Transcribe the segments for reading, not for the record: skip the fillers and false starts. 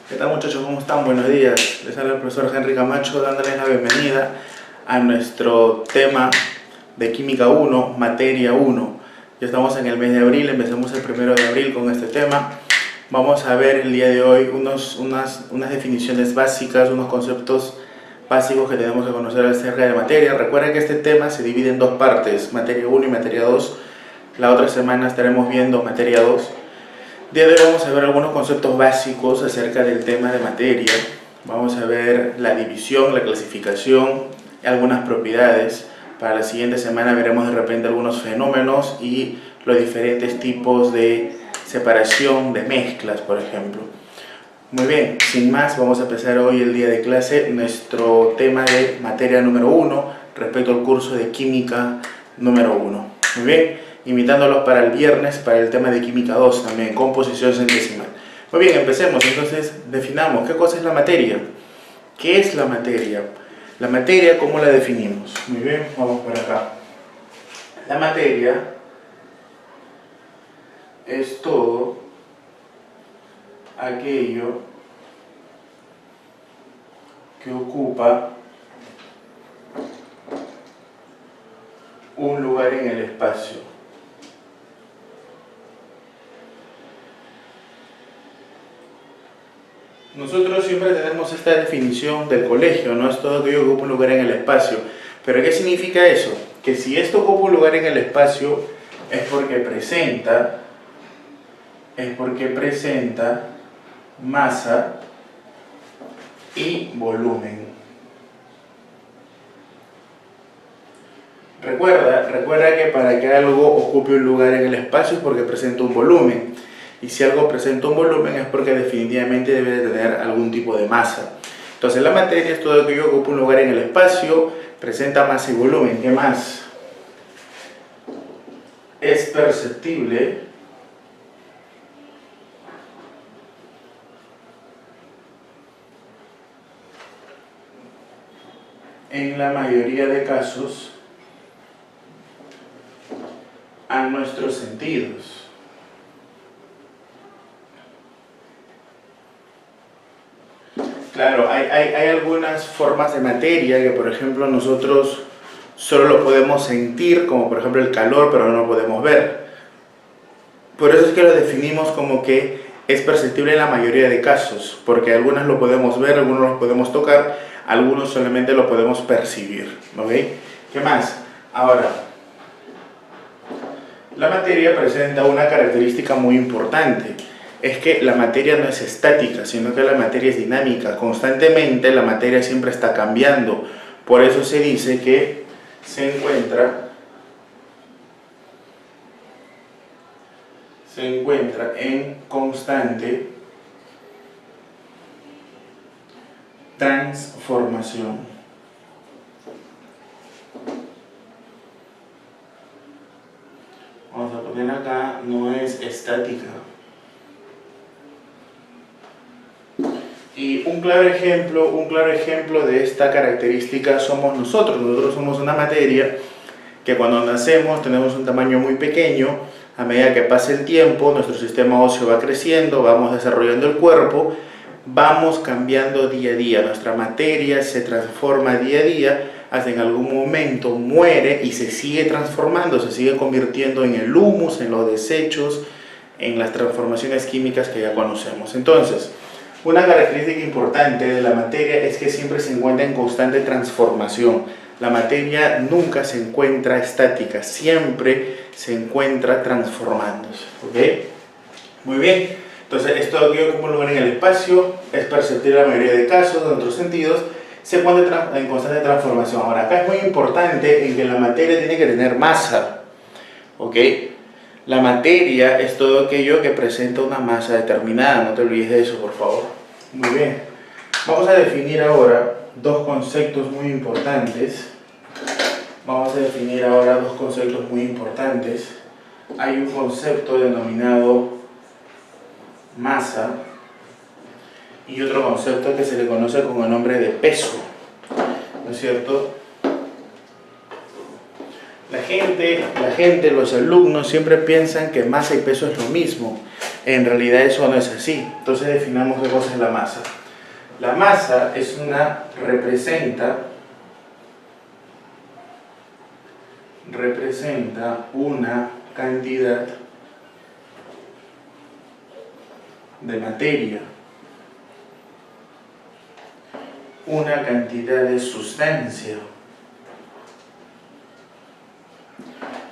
¿Qué tal, muchachos? ¿Cómo están? Buenos días. Les habla el profesor Henry Camacho dándoles la bienvenida a nuestro tema de Química 1, Materia 1. Ya estamos en el mes de abril, empezamos el 1 de abril con este tema. Vamos a ver el día de hoy unas definiciones básicas, unos conceptos básicos que tenemos que conocer acerca de materia. Recuerden que este tema se divide en dos partes, Materia 1 y Materia 2. La otra semana estaremos viendo Materia 2. El día de hoy vamos a ver algunos conceptos básicos acerca del tema de materia. Vamos a ver la división, la clasificación y algunas propiedades. Para la siguiente semana veremos de repente algunos fenómenos y los diferentes tipos de separación de mezclas, por ejemplo. Muy bien, sin más, vamos a empezar hoy el día de clase nuestro tema de materia número 1 respecto al curso de química número 1. Muy bien. Invitándolos para el viernes para el tema de química 2 también, composición centesimal. Muy bien, empecemos. Entonces, definamos qué cosa es la materia. ¿Qué es la materia? La materia, ¿cómo la definimos? Muy bien, vamos por acá. La materia es todo aquello que ocupa un lugar en el espacio. Nosotros siempre tenemos esta definición del colegio, ¿no? Es todo aquello que ocupa un lugar en el espacio. ¿Pero qué significa eso? Que si esto ocupa un lugar en el espacio es porque presenta masa y volumen. Recuerda que para que algo ocupe un lugar en el espacio es porque presenta un volumen. Y si algo presenta un volumen es porque definitivamente debe de tener algún tipo de masa. Entonces la materia es todo aquello que ocupa un lugar en el espacio, presenta masa y volumen. ¿Qué más? Es perceptible en la mayoría de casos a nuestros sentidos. Claro, hay algunas formas de materia que, por ejemplo, nosotros solo lo podemos sentir, como por ejemplo el calor, pero no lo podemos ver. Por eso es que lo definimos como que es perceptible en la mayoría de casos, porque algunas lo podemos ver, algunos lo podemos tocar, algunos solamente lo podemos percibir. ¿Ok? ¿Qué más? Ahora, la materia presenta una característica muy importante. Es que la materia no es estática, sino que la materia es dinámica. Constantemente la materia siempre está cambiando. Por eso se dice que se encuentra en constante transformación. Vamos a poner acá, no es estática. Y un claro ejemplo de esta característica somos nosotros. Nosotros somos una materia que cuando nacemos tenemos un tamaño muy pequeño. A medida que pasa el tiempo, nuestro sistema óseo va creciendo, vamos desarrollando el cuerpo, vamos cambiando día a día. Nuestra materia se transforma día a día, hasta en algún momento muere y se sigue transformando, se sigue convirtiendo en el humus, en los desechos, en las transformaciones químicas que ya conocemos. Entonces, una característica importante de la materia es que siempre se encuentra en constante transformación. La materia nunca se encuentra estática, siempre se encuentra transformándose. ¿Ok? Muy bien. Entonces, esto aquí ocupa un lugar en el espacio, es perceptible en la mayoría de casos, en otros sentidos, se encuentra en constante transformación. Ahora, acá es muy importante en que la materia tiene que tener masa. ¿Ok? La materia es todo aquello que presenta una masa determinada, no te olvides de eso, por favor. Muy bien. Vamos a definir ahora dos conceptos muy importantes. Hay un concepto denominado masa y otro concepto que se le conoce con el nombre de peso, ¿no es cierto? La gente, los alumnos siempre piensan que masa y peso es lo mismo. En realidad eso no es así. Entonces definamos qué cosa es la masa. La masa representa una cantidad de materia, una cantidad de sustancia.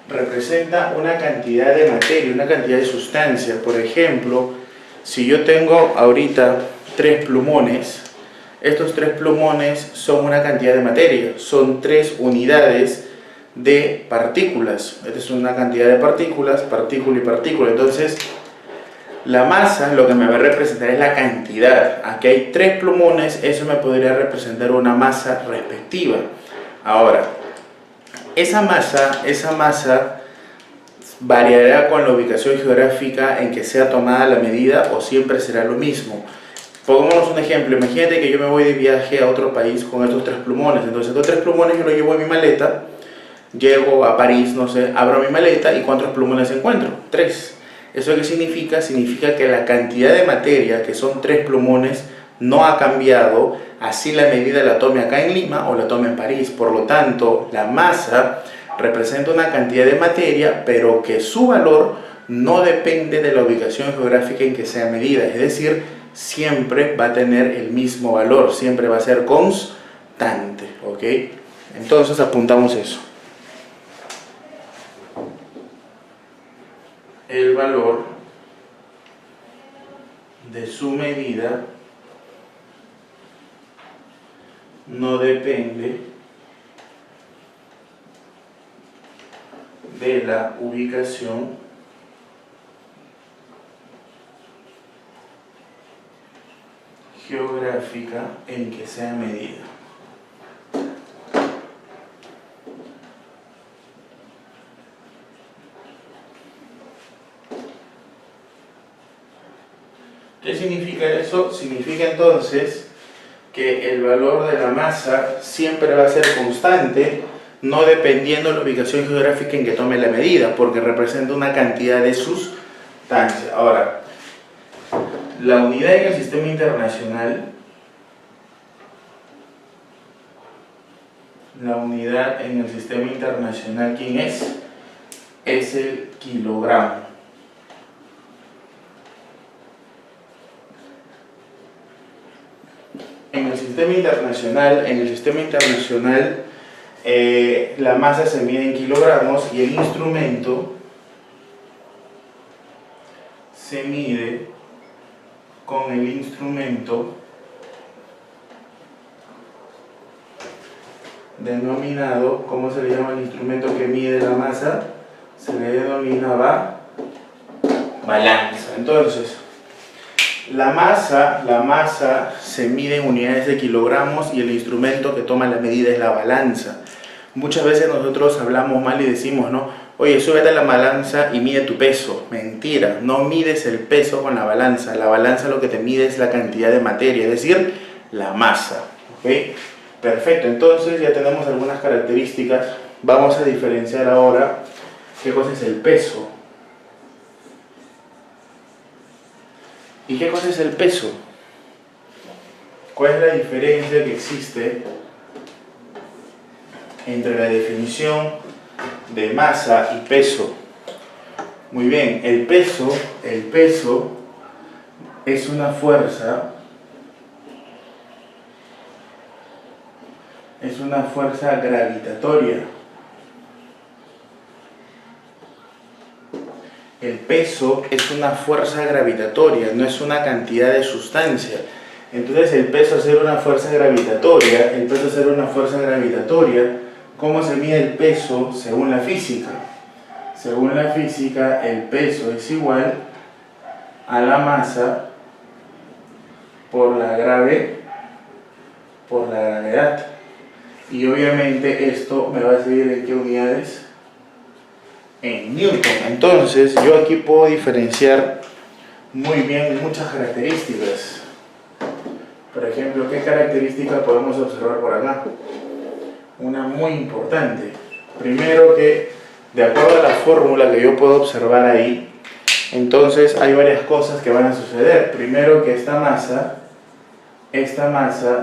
Representa una cantidad de materia, una cantidad de sustancia. Por ejemplo, si yo tengo ahorita 3 plumones, estos 3 plumones son una cantidad de materia, son 3 unidades de partículas. Esta es una cantidad de partículas, partícula y partícula. Entonces, la masa lo que me va a representar es la cantidad. Aquí hay 3 plumones, eso me podría representar una masa respectiva. Ahora, esa masa variará con la ubicación geográfica en que sea tomada la medida o siempre será lo mismo. Pongámonos un ejemplo, imagínate que yo me voy de viaje a otro país con estos 3 plumones. Entonces estos 3 plumones yo los llevo en mi maleta, llego a París, no sé, abro mi maleta y ¿cuántos plumones encuentro? 3. ¿Eso qué significa? Significa que la cantidad de materia, que son 3 plumones, no ha cambiado, así la medida la tome acá en Lima o la tome en París. Por lo tanto, la masa representa una cantidad de materia, pero que su valor no depende de la ubicación geográfica en que sea medida. Es decir, siempre va a tener el mismo valor, siempre va a ser constante. ¿Ok? Entonces apuntamos eso. El valor de su medida no depende de la ubicación geográfica en que sea medida. ¿Qué significa eso? Significa entonces que el valor de la masa siempre va a ser constante, no dependiendo de la ubicación geográfica en que tome la medida, porque representa una cantidad de sustancia. Ahora, la unidad en el sistema internacional, ¿quién es? Es el kilogramo. En el sistema internacional, la masa se mide en kilogramos y el instrumento se mide con el instrumento denominado, ¿cómo se le llama el instrumento que mide la masa? Se le denomina balanza. Entonces, la masa se mide en unidades de kilogramos y el instrumento que toma la medida es la balanza. Muchas veces nosotros hablamos mal y decimos, ¿no? Oye, súbete a la balanza y mide tu peso. Mentira, no mides el peso con la balanza. La balanza lo que te mide es la cantidad de materia, es decir, la masa. ¿Ok? Perfecto, entonces ya tenemos algunas características. Vamos a diferenciar ahora qué cosa es el peso. ¿Y qué cosa es el peso? ¿Cuál es la diferencia que existe entre la definición de masa y peso? Muy bien, el peso es una fuerza gravitatoria. El peso es una fuerza gravitatoria, no es una cantidad de sustancia. Entonces el peso ser una fuerza gravitatoria, ¿cómo se mide el peso según la física? Según la física, el peso es igual a la masa por la gravedad. Y obviamente esto me va a servir en qué unidades? En Newton. Entonces yo aquí puedo diferenciar muy bien muchas características. Por ejemplo, ¿qué característica podemos observar por acá? Una muy importante. Primero que, de acuerdo a la fórmula que yo puedo observar ahí, Entonces hay varias cosas que van a suceder. Primero, que esta masa,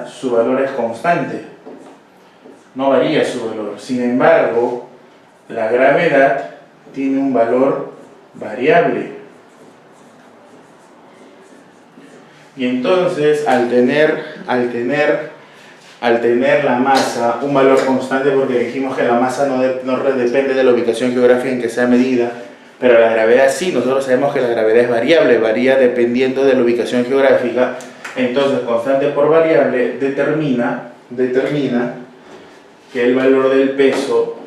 su valor es constante, no varía su valor. Sin embargo, la gravedad tiene un valor variable. Y entonces, al tener la masa un valor constante, porque dijimos que la masa no depende de la ubicación geográfica en que sea medida, pero la gravedad sí, nosotros sabemos que la gravedad es variable, varía dependiendo de la ubicación geográfica. Entonces, constante por variable determina que el valor del peso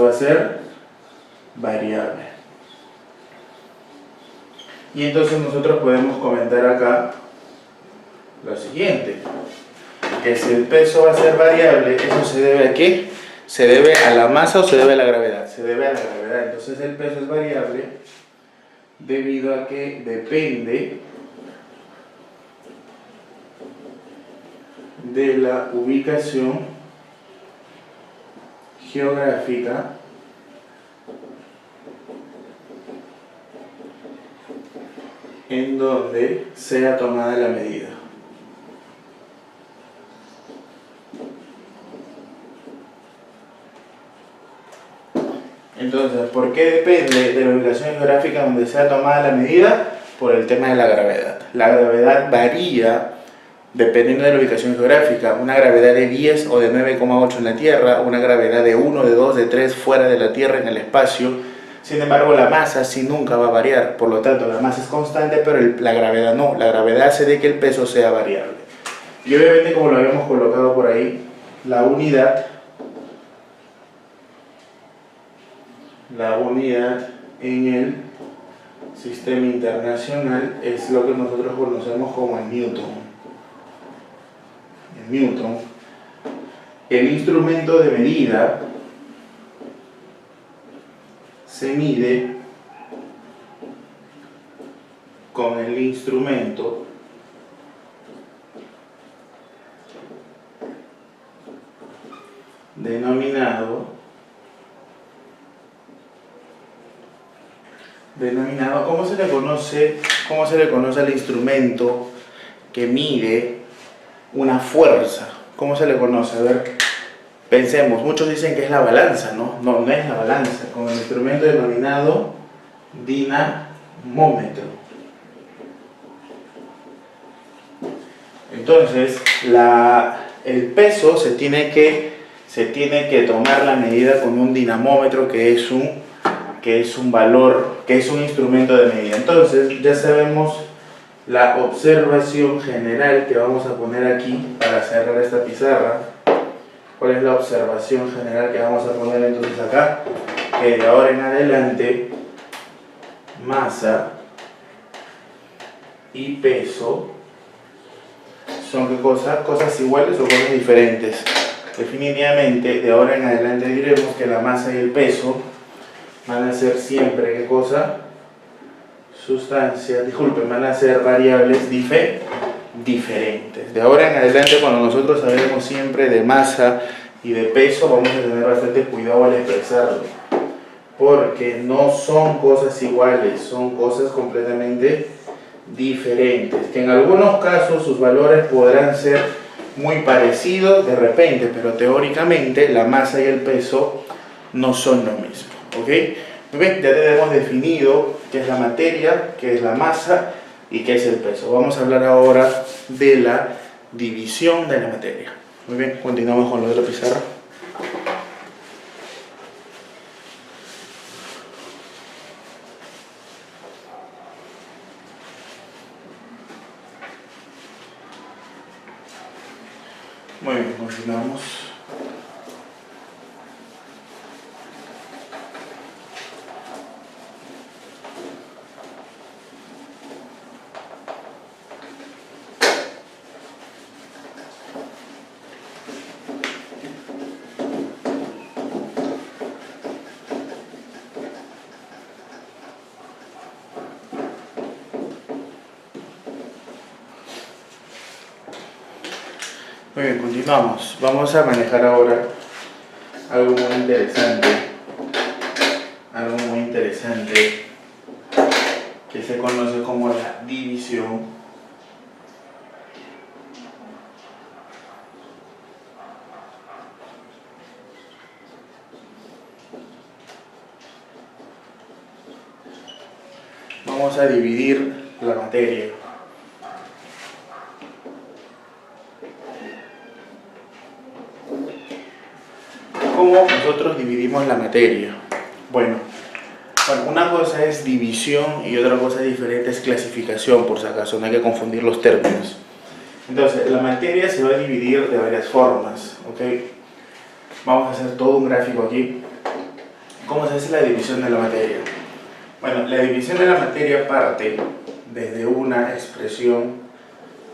va a ser variable. Y entonces nosotros podemos comentar acá lo siguiente, que si el peso va a ser variable, ¿eso se debe a qué? ¿Se debe a la masa o se debe a la gravedad? Se debe a la gravedad. Entonces el peso es variable debido a que depende de la ubicación geográfica en donde sea tomada la medida. Entonces, ¿por qué depende de la ubicación geográfica donde sea tomada la medida? Por el tema de la gravedad. La gravedad varía dependiendo de la ubicación geográfica. Una gravedad de 10 o de 9,8 en la Tierra, una gravedad de 1, de 2, de 3 fuera de la Tierra en el espacio. Sin embargo, la masa sí nunca va a variar. Por lo tanto, la masa es constante, pero la gravedad no. La gravedad hace de que el peso sea variable. Y obviamente, como lo habíamos colocado por ahí, la unidad en el sistema internacional es lo que nosotros conocemos como el Newton. El instrumento de medida se mide con el instrumento denominado, ¿cómo se le conoce al instrumento que mide una fuerza? ¿Cómo se le conoce? A ver, pensemos, muchos dicen que es la balanza, ¿no? No, no es la balanza, con el instrumento denominado dinamómetro. Entonces, el peso se tiene que tomar la medida con un dinamómetro, que es un valor, que es un instrumento de medida. Entonces, ya sabemos la observación general que vamos a poner aquí para cerrar esta pizarra. ¿Cuál es la observación general que vamos a poner entonces acá? Que de ahora en adelante, masa y peso son ¿qué cosa? Cosas iguales o cosas diferentes. Definitivamente, de ahora en adelante diremos que la masa y el peso van a ser siempre, ¿qué cosa? Van a ser variables diferentes. De ahora en adelante, cuando nosotros hablemos siempre de masa y de peso, vamos a tener bastante cuidado al expresarlo, porque no son cosas iguales, son cosas completamente diferentes, que en algunos casos sus valores podrán ser muy parecidos de repente, pero teóricamente la masa y el peso no son lo mismo, ¿ok? Muy bien, ya tenemos definido qué es la materia, qué es la masa y qué es el peso. Vamos a hablar ahora de la división de la materia. Muy bien, continuamos con lo de la pizarra. Muy bien, continuamos. Muy bien, continuamos. Vamos a manejar ahora algo muy interesante. interesante que se conoce como la división. Vamos a dividir la materia. ¿Cómo nosotros dividimos la materia? Bueno, una cosa es división y otra cosa diferente es clasificación, por si acaso, no hay que confundir los términos. Entonces, la materia se va a dividir de varias formas, ¿ok? Vamos a hacer todo un gráfico aquí. ¿Cómo se hace la división de la materia? Bueno, la división de la materia parte desde una expresión,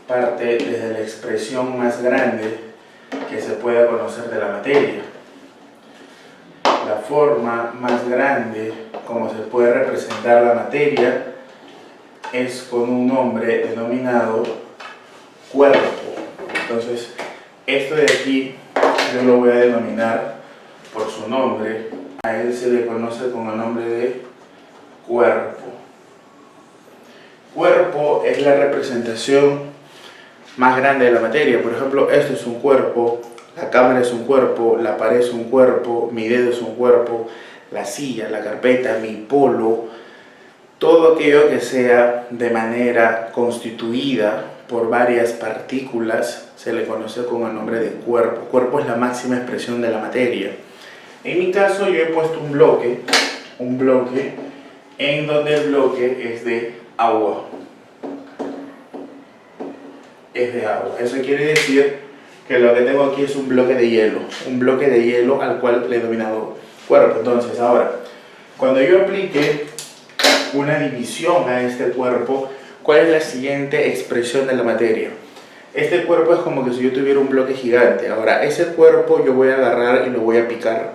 parte desde la expresión más grande que se pueda conocer de la materia. La forma más grande como se puede representar la materia es con un nombre denominado cuerpo. Entonces, esto de aquí yo lo voy a denominar por su nombre. A él se le conoce con el nombre de cuerpo. Cuerpo es la representación más grande de la materia. Por ejemplo, esto es un cuerpo, la cámara es un cuerpo, la pared es un cuerpo, mi dedo es un cuerpo, la silla, la carpeta, mi polo, todo aquello que sea de manera constituida por varias partículas se le conoce con el nombre de cuerpo. Cuerpo es la máxima expresión de la materia. En mi caso yo he puesto un bloque en donde el bloque es de agua. Es de agua. Eso quiere decir que lo que tengo aquí es un bloque de hielo al cual le he denominado cuerpo. Entonces ahora, cuando yo aplique una división a este cuerpo, ¿cuál es la siguiente expresión de la materia? Este cuerpo es como que si yo tuviera un bloque gigante. Ahora, ese cuerpo yo voy a agarrar y lo voy a picar,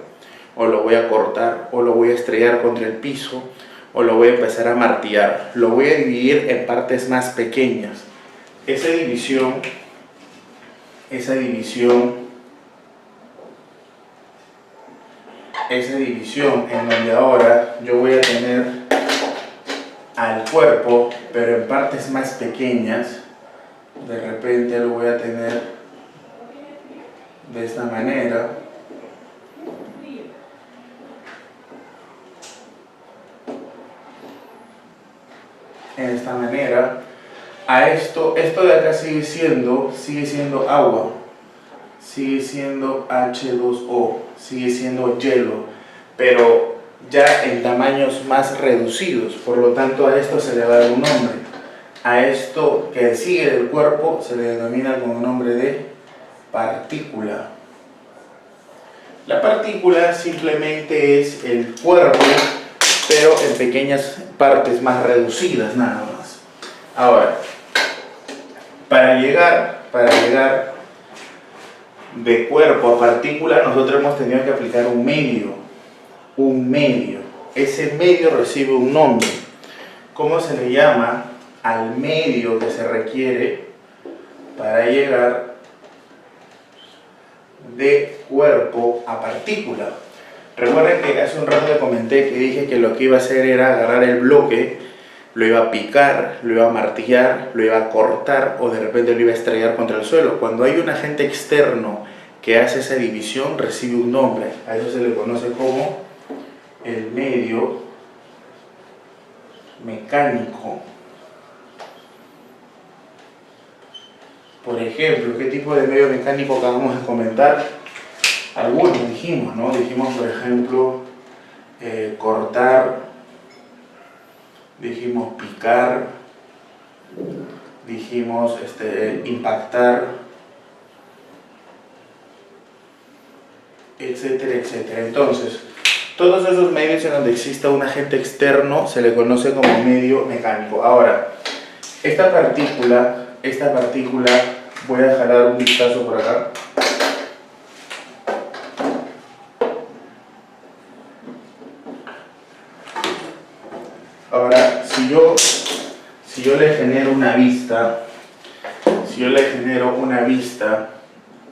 o lo voy a cortar, o lo voy a estrellar contra el piso, o lo voy a empezar a martillar. Lo voy a dividir en partes más pequeñas. Esa división en donde ahora yo voy a tener al cuerpo, pero en partes más pequeñas, de repente lo voy a tener de esta manera. En esta manera, a esto de acá sigue siendo agua, sigue siendo H2O, sigue siendo hielo, pero ya en tamaños más reducidos. Por lo tanto, a esto se le va a dar un nombre. A esto que sigue del cuerpo se le denomina con el nombre de partícula. La partícula simplemente es el cuerpo, pero en pequeñas partes más reducidas nada más. Ahora, para llegar de cuerpo a partícula, nosotros hemos tenido que aplicar un medio. Ese medio recibe un nombre. ¿Cómo se le llama al medio que se requiere para llegar de cuerpo a partícula? Recuerden que hace un rato le comenté que dije que lo que iba a hacer era agarrar el bloque, lo iba a picar, lo iba a martillar, lo iba a cortar o de repente lo iba a estrellar contra el suelo. Cuando hay un agente externo que hace esa división, recibe un nombre. A eso se le conoce como el medio mecánico. Por ejemplo, ¿qué tipo de medio mecánico acabamos de comentar? Algunos dijimos, ¿no? Dijimos, por ejemplo, cortar, dijimos picar, dijimos impactar, etcétera, etcétera. Entonces, todos esos medios en donde exista un agente externo se le conoce como medio mecánico. Ahora, esta partícula, voy a jalar un vistazo por acá. Ahora, si yo le genero una vista,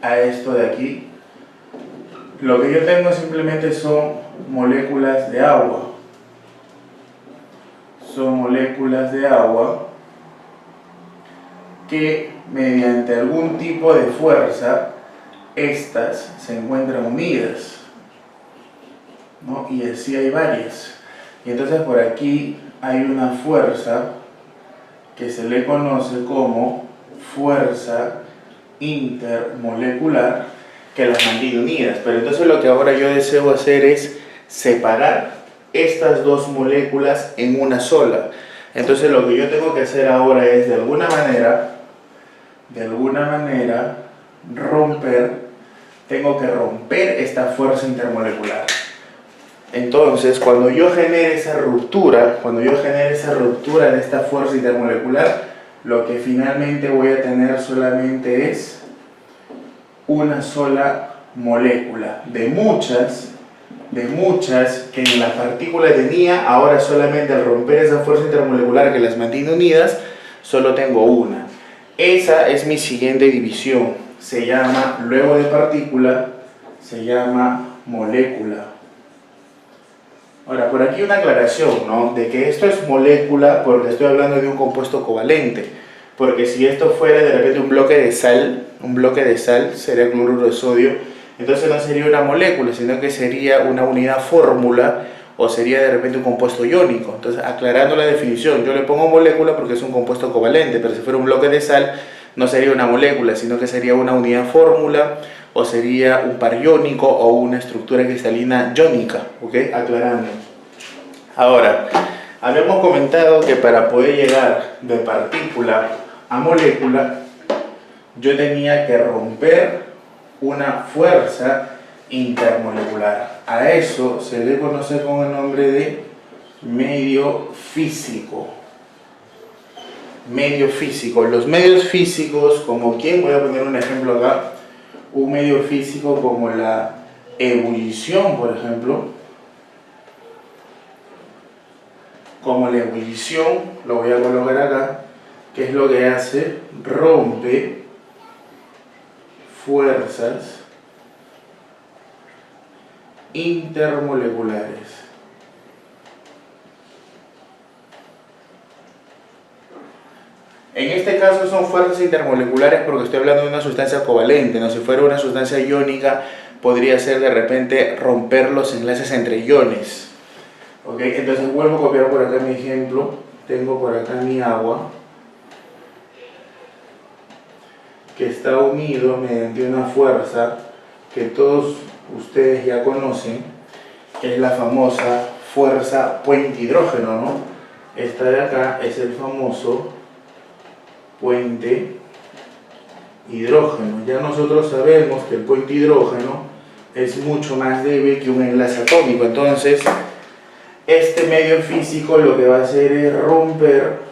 a esto de aquí, lo que yo tengo simplemente son moléculas de agua. son moléculas de agua que mediante algún tipo de fuerza estas se encuentran unidas, ¿no? Y así hay varias. Y entonces por aquí hay una fuerza que se le conoce como fuerza intermolecular que las mantiene unidas. Pero entonces lo que ahora yo deseo hacer es separar estas dos moléculas en una sola. Entonces lo que yo tengo que hacer ahora es de alguna manera tengo que romper esta fuerza intermolecular. Entonces cuando yo genere esa ruptura de esta fuerza intermolecular, lo que finalmente voy a tener solamente es una sola molécula de muchas que en la partícula tenía. Ahora solamente al romper esa fuerza intermolecular que las mantiene unidas, solo tengo una. Esa es mi siguiente división. Se llama, luego de partícula, se llama molécula. Ahora, por aquí una aclaración, ¿no? De que esto es molécula porque estoy hablando de un compuesto covalente. Porque si esto fuera de repente un bloque de sal sería cloruro de sodio, entonces no sería una molécula, sino que sería una unidad fórmula o sería de repente un compuesto iónico. Entonces, aclarando la definición, yo le pongo molécula porque es un compuesto covalente, pero si fuera un bloque de sal no sería una molécula, sino que sería una unidad fórmula o sería un par iónico o una estructura cristalina iónica, ¿ok? Aclarando. Ahora, habíamos comentado que para poder llegar de partícula a molécula, yo tenía que romper una fuerza intermolecular. A eso se le conoce con el nombre de medio físico. Medio físico. Los medios físicos, como quién, voy a poner un ejemplo acá. Un medio físico como la ebullición, por ejemplo. Como la ebullición, lo voy a colocar acá, que es lo que hace, rompe fuerzas intermoleculares. En este caso son fuerzas intermoleculares porque estoy hablando de una sustancia covalente, ¿no? Si fuera una sustancia iónica, podría ser de repente romper los enlaces entre iones. ¿Ok? Entonces vuelvo a copiar por acá mi ejemplo. Tengo por acá mi agua que está unido mediante una fuerza que todos ustedes ya conocen, que es la famosa fuerza puente hidrógeno, ¿no? Esta de acá es el famoso puente hidrógeno. Ya nosotros sabemos que el puente hidrógeno es mucho más débil que un enlace atómico. Entonces, este medio físico lo que va a hacer es romper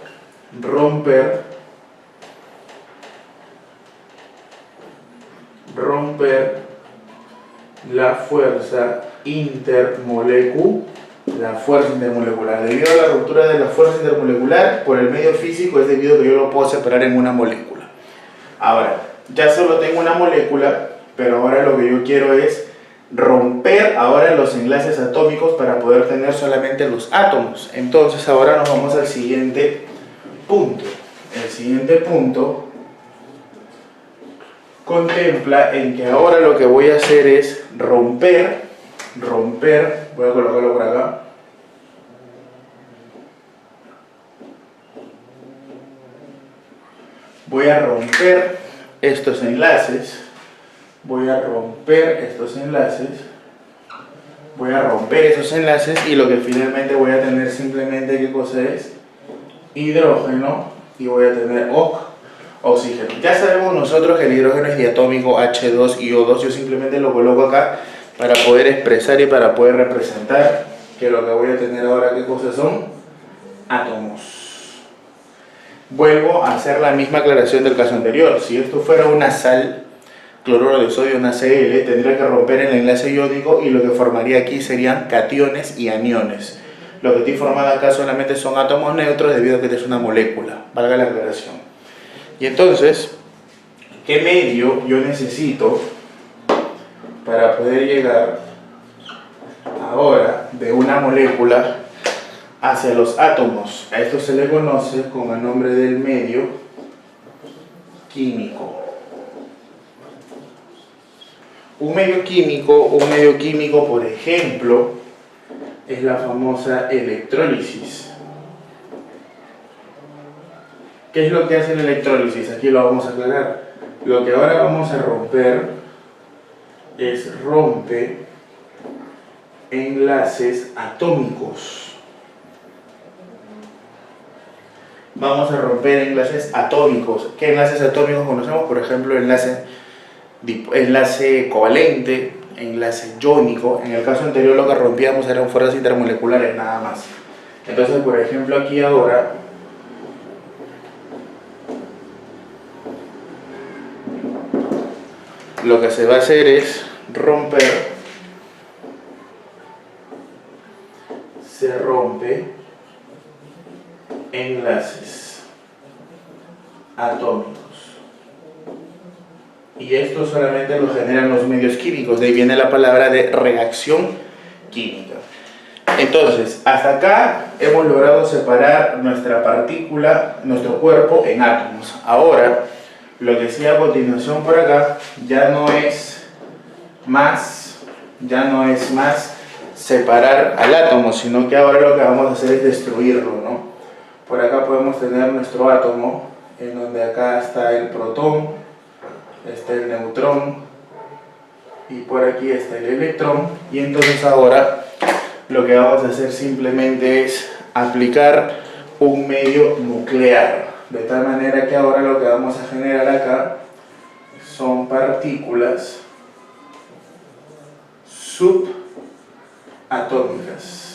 la fuerza intermolecular. Debido a la ruptura de la fuerza intermolecular por el medio físico, es debido a que yo lo puedo separar en una molécula. Ahora, ya solo tengo una molécula, pero ahora lo que yo quiero es romper ahora los enlaces atómicos para poder tener solamente los átomos. Entonces ahora nos vamos al siguiente punto. El siguiente punto contempla en que ahora lo que voy a hacer es romper, voy a colocarlo por acá, voy a romper estos enlaces, voy a romper esos enlaces y lo que finalmente voy a tener simplemente, ¿qué cosa es? Hidrógeno, y voy a tener oxígeno. Ya sabemos nosotros que el hidrógeno es diatómico, H2 y O2. Yo simplemente lo coloco acá para poder expresar y para poder representar que lo que voy a tener ahora, ¿qué cosas son? Átomos. Vuelvo a hacer la misma aclaración del caso anterior. Si esto fuera una sal, cloruro de sodio, una Cl, tendría que romper el enlace iónico y lo que formaría aquí serían cationes y aniones. Lo que estoy formando acá solamente son átomos neutros debido a que esta es una molécula, valga la aclaración. Y entonces, ¿qué medio yo necesito para poder llegar ahora de una molécula hacia los átomos. A esto se le conoce con el nombre del medio químico. Un medio químico, por ejemplo, es la famosa electrólisis. ¿Qué es lo que hace la electrólisis? Aquí lo vamos a aclarar. Lo que ahora vamos a romper es rompe enlaces atómicos. Vamos a romper enlaces atómicos. ¿Qué enlaces atómicos conocemos? Por ejemplo, enlace covalente, enlace iónico. En el caso anterior lo que rompíamos eran fuerzas intermoleculares nada más. Entonces, por ejemplo, aquí ahora lo que se va a hacer es romper, se rompe enlaces atómicos. Y esto solamente lo generan los medios químicos, de ahí viene la palabra de reacción química. Entonces, hasta acá hemos logrado separar nuestra partícula, nuestro cuerpo en átomos. Ahora, lo que sigue a continuación por acá ya no es más separar al átomo, sino que ahora lo que vamos a hacer es destruirlo, ¿no? Por acá podemos tener nuestro átomo, en donde acá está el protón, está el neutrón y por aquí está el electrón. Y entonces ahora lo que vamos a hacer simplemente es aplicar un medio nuclear, de tal manera que ahora lo que vamos a generar acá son partículas subatómicas.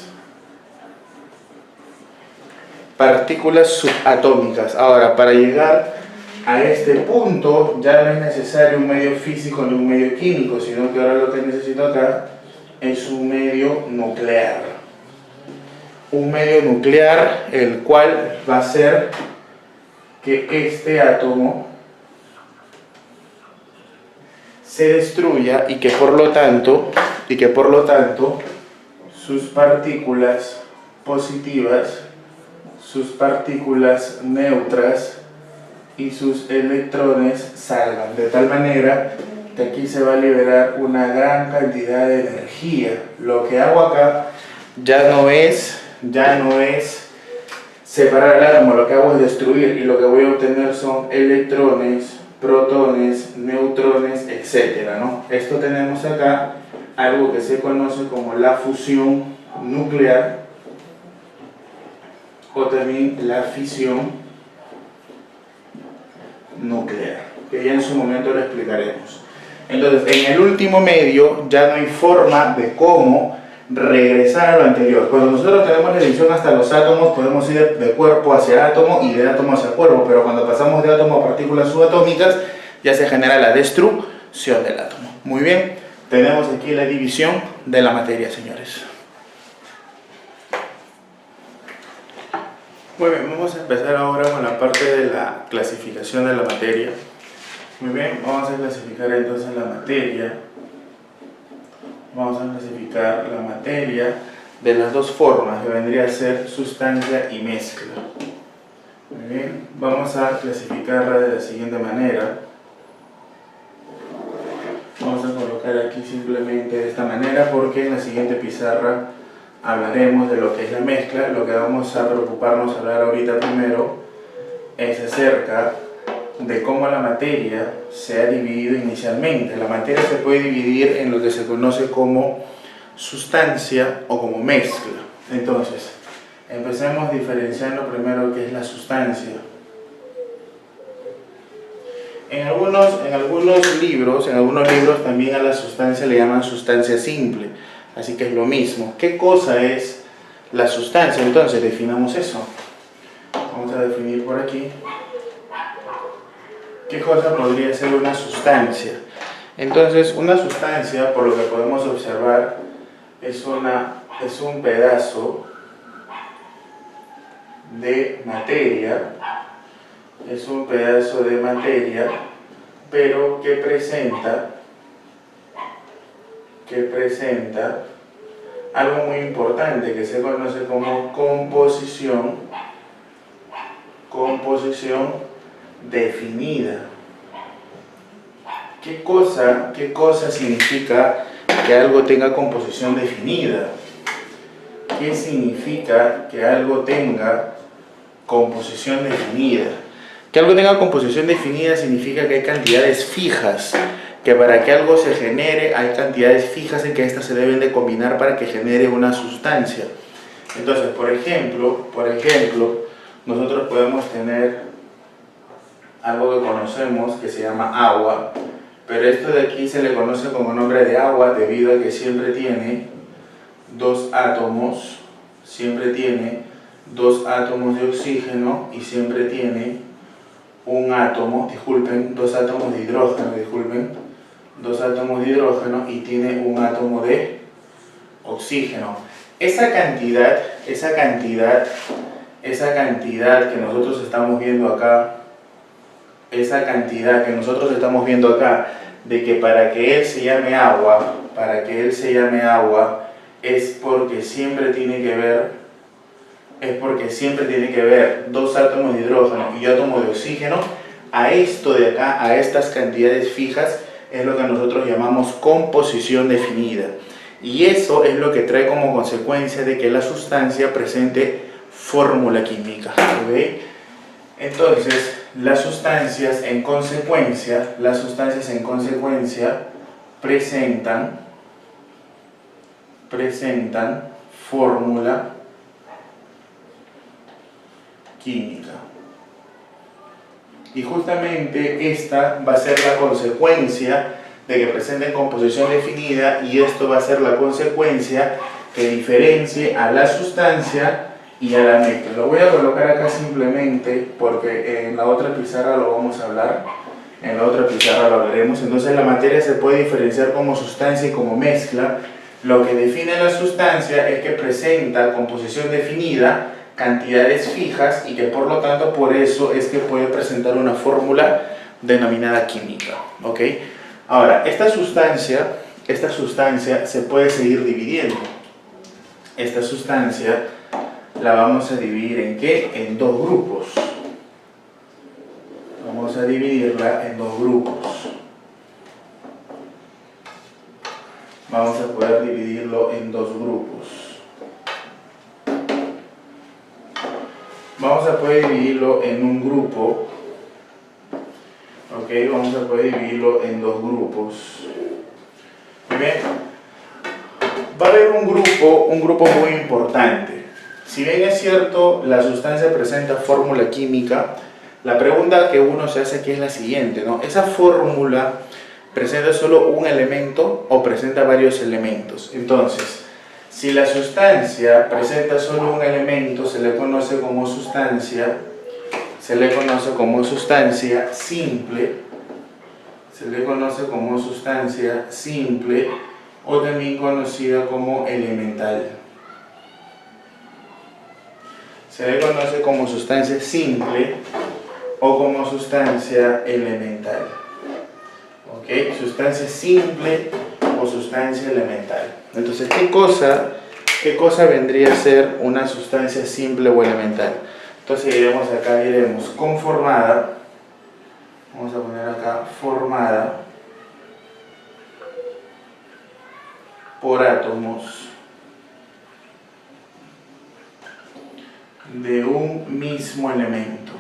Partículas subatómicas. Ahora, para llegar a este punto ya no es necesario un medio físico ni un medio químico, sino que ahora lo que necesito acá es un medio nuclear. Un medio nuclear, el cual va a hacer que este átomo se destruya y que por lo tanto sus partículas positivas, sus partículas neutras y sus electrones salgan, de tal manera que aquí se va a liberar una gran cantidad de energía. Lo que hago acá ya no es separar el átomo, lo que hago es destruir, y lo que voy a obtener son electrones, protones, neutrones, etcétera, ¿no? Esto tenemos acá algo que se conoce como la fusión nuclear o también la fisión nuclear, que ya en su momento lo explicaremos. Entonces, en el último medio ya no hay forma de cómo regresar a lo anterior. Cuando nosotros tenemos la división hasta los átomos, podemos ir de cuerpo hacia átomo y de átomo hacia cuerpo, pero cuando pasamos de átomo a partículas subatómicas, ya se genera la destrucción del átomo. Muy bien, tenemos aquí la división de la materia, señores. Muy bien, vamos a empezar ahora con la parte de la clasificación de la materia. Muy bien, vamos a clasificar entonces la materia. Vamos a clasificar la materia de las dos formas, que vendría a ser sustancia y mezcla. Muy bien, vamos a clasificarla de la siguiente manera. Vamos a colocar aquí simplemente de esta manera, porque en la siguiente pizarra hablaremos de lo que es la mezcla. Lo que vamos a preocuparnos a hablar ahorita primero es acerca de cómo la materia se ha dividido inicialmente. La materia se puede dividir en lo que se conoce como sustancia o como mezcla. Entonces, empecemos diferenciando primero qué es la sustancia. En algunos libros también a la sustancia le llaman sustancia simple, así que es lo mismo. ¿Qué cosa es la sustancia? Entonces, definamos eso. Vamos a definir por aquí. ¿Qué cosa podría ser una sustancia? Entonces, una sustancia, por lo que podemos observar, es un pedazo de materia, pero que presenta algo muy importante que se conoce como composición definida. ¿Qué cosa significa que algo tenga composición definida? ¿Qué significa que algo tenga composición definida? Que algo tenga composición definida significa que hay cantidades fijas, que para que algo se genere hay cantidades fijas en que éstas se deben de combinar para que genere una sustancia. Entonces, por ejemplo, nosotros podemos tener algo que conocemos que se llama agua, pero esto de aquí se le conoce como nombre de agua debido a que siempre tiene dos átomos de oxígeno y siempre tiene un átomo, dos átomos de hidrógeno y tiene un átomo de oxígeno. Esa cantidad que nosotros estamos viendo acá, de que para que él se llame agua, es porque siempre tiene que haber dos átomos de hidrógeno y átomo de oxígeno. A esto de acá, a estas cantidades fijas, es lo que nosotros llamamos composición definida. Y eso es lo que trae como consecuencia de que la sustancia presente fórmula química. ¿Okay? Entonces, las sustancias en consecuencia presentan fórmula química. Y justamente esta va a ser la consecuencia de que presenten composición definida, y esto va a ser la consecuencia que diferencie a la sustancia y a la mezcla. Lo voy a colocar acá simplemente porque en la otra pizarra lo vamos a hablar. Entonces la materia se puede diferenciar como sustancia y como mezcla. Lo que define la sustancia es que presenta composición definida, cantidades fijas, y que por lo tanto por eso es que puede presentar una fórmula denominada química. ¿Ok? Ahora, esta sustancia se puede seguir dividiendo. Esta sustancia la vamos a dividir ¿en qué? En dos grupos. Vamos a dividirla en dos grupos. Vamos a poder dividirlo en dos grupos. Vamos a poder dividirlo en un grupo. Ok, vamos a poder dividirlo en dos grupos. Bien, va a haber un grupo muy importante. Si bien es cierto, la sustancia presenta fórmula química, la pregunta que uno se hace aquí es la siguiente, ¿no? ¿Esa fórmula presenta solo un elemento o presenta varios elementos? Entonces, si la sustancia presenta solo un elemento, se le conoce como sustancia simple, o también conocida como elemental. Se le conoce como sustancia simple o como sustancia elemental. ¿Ok? Sustancia simple o sustancia elemental. Entonces, ¿qué cosa vendría a ser una sustancia simple o elemental? Entonces diremos conformada. Vamos a poner acá formada por átomos de un mismo elemento.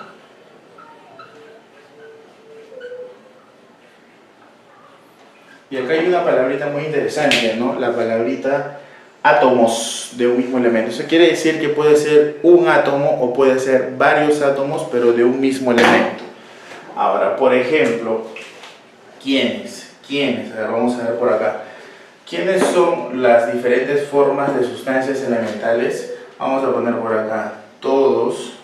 Y acá hay una palabrita muy interesante, ¿no? La palabrita átomos de un mismo elemento. Eso quiere decir que puede ser un átomo o puede ser varios átomos, pero de un mismo elemento. Ahora, por ejemplo, ¿quiénes? A ver, vamos a ver por acá. ¿Quiénes son las diferentes formas de sustancias elementales? Vamos a poner por acá todos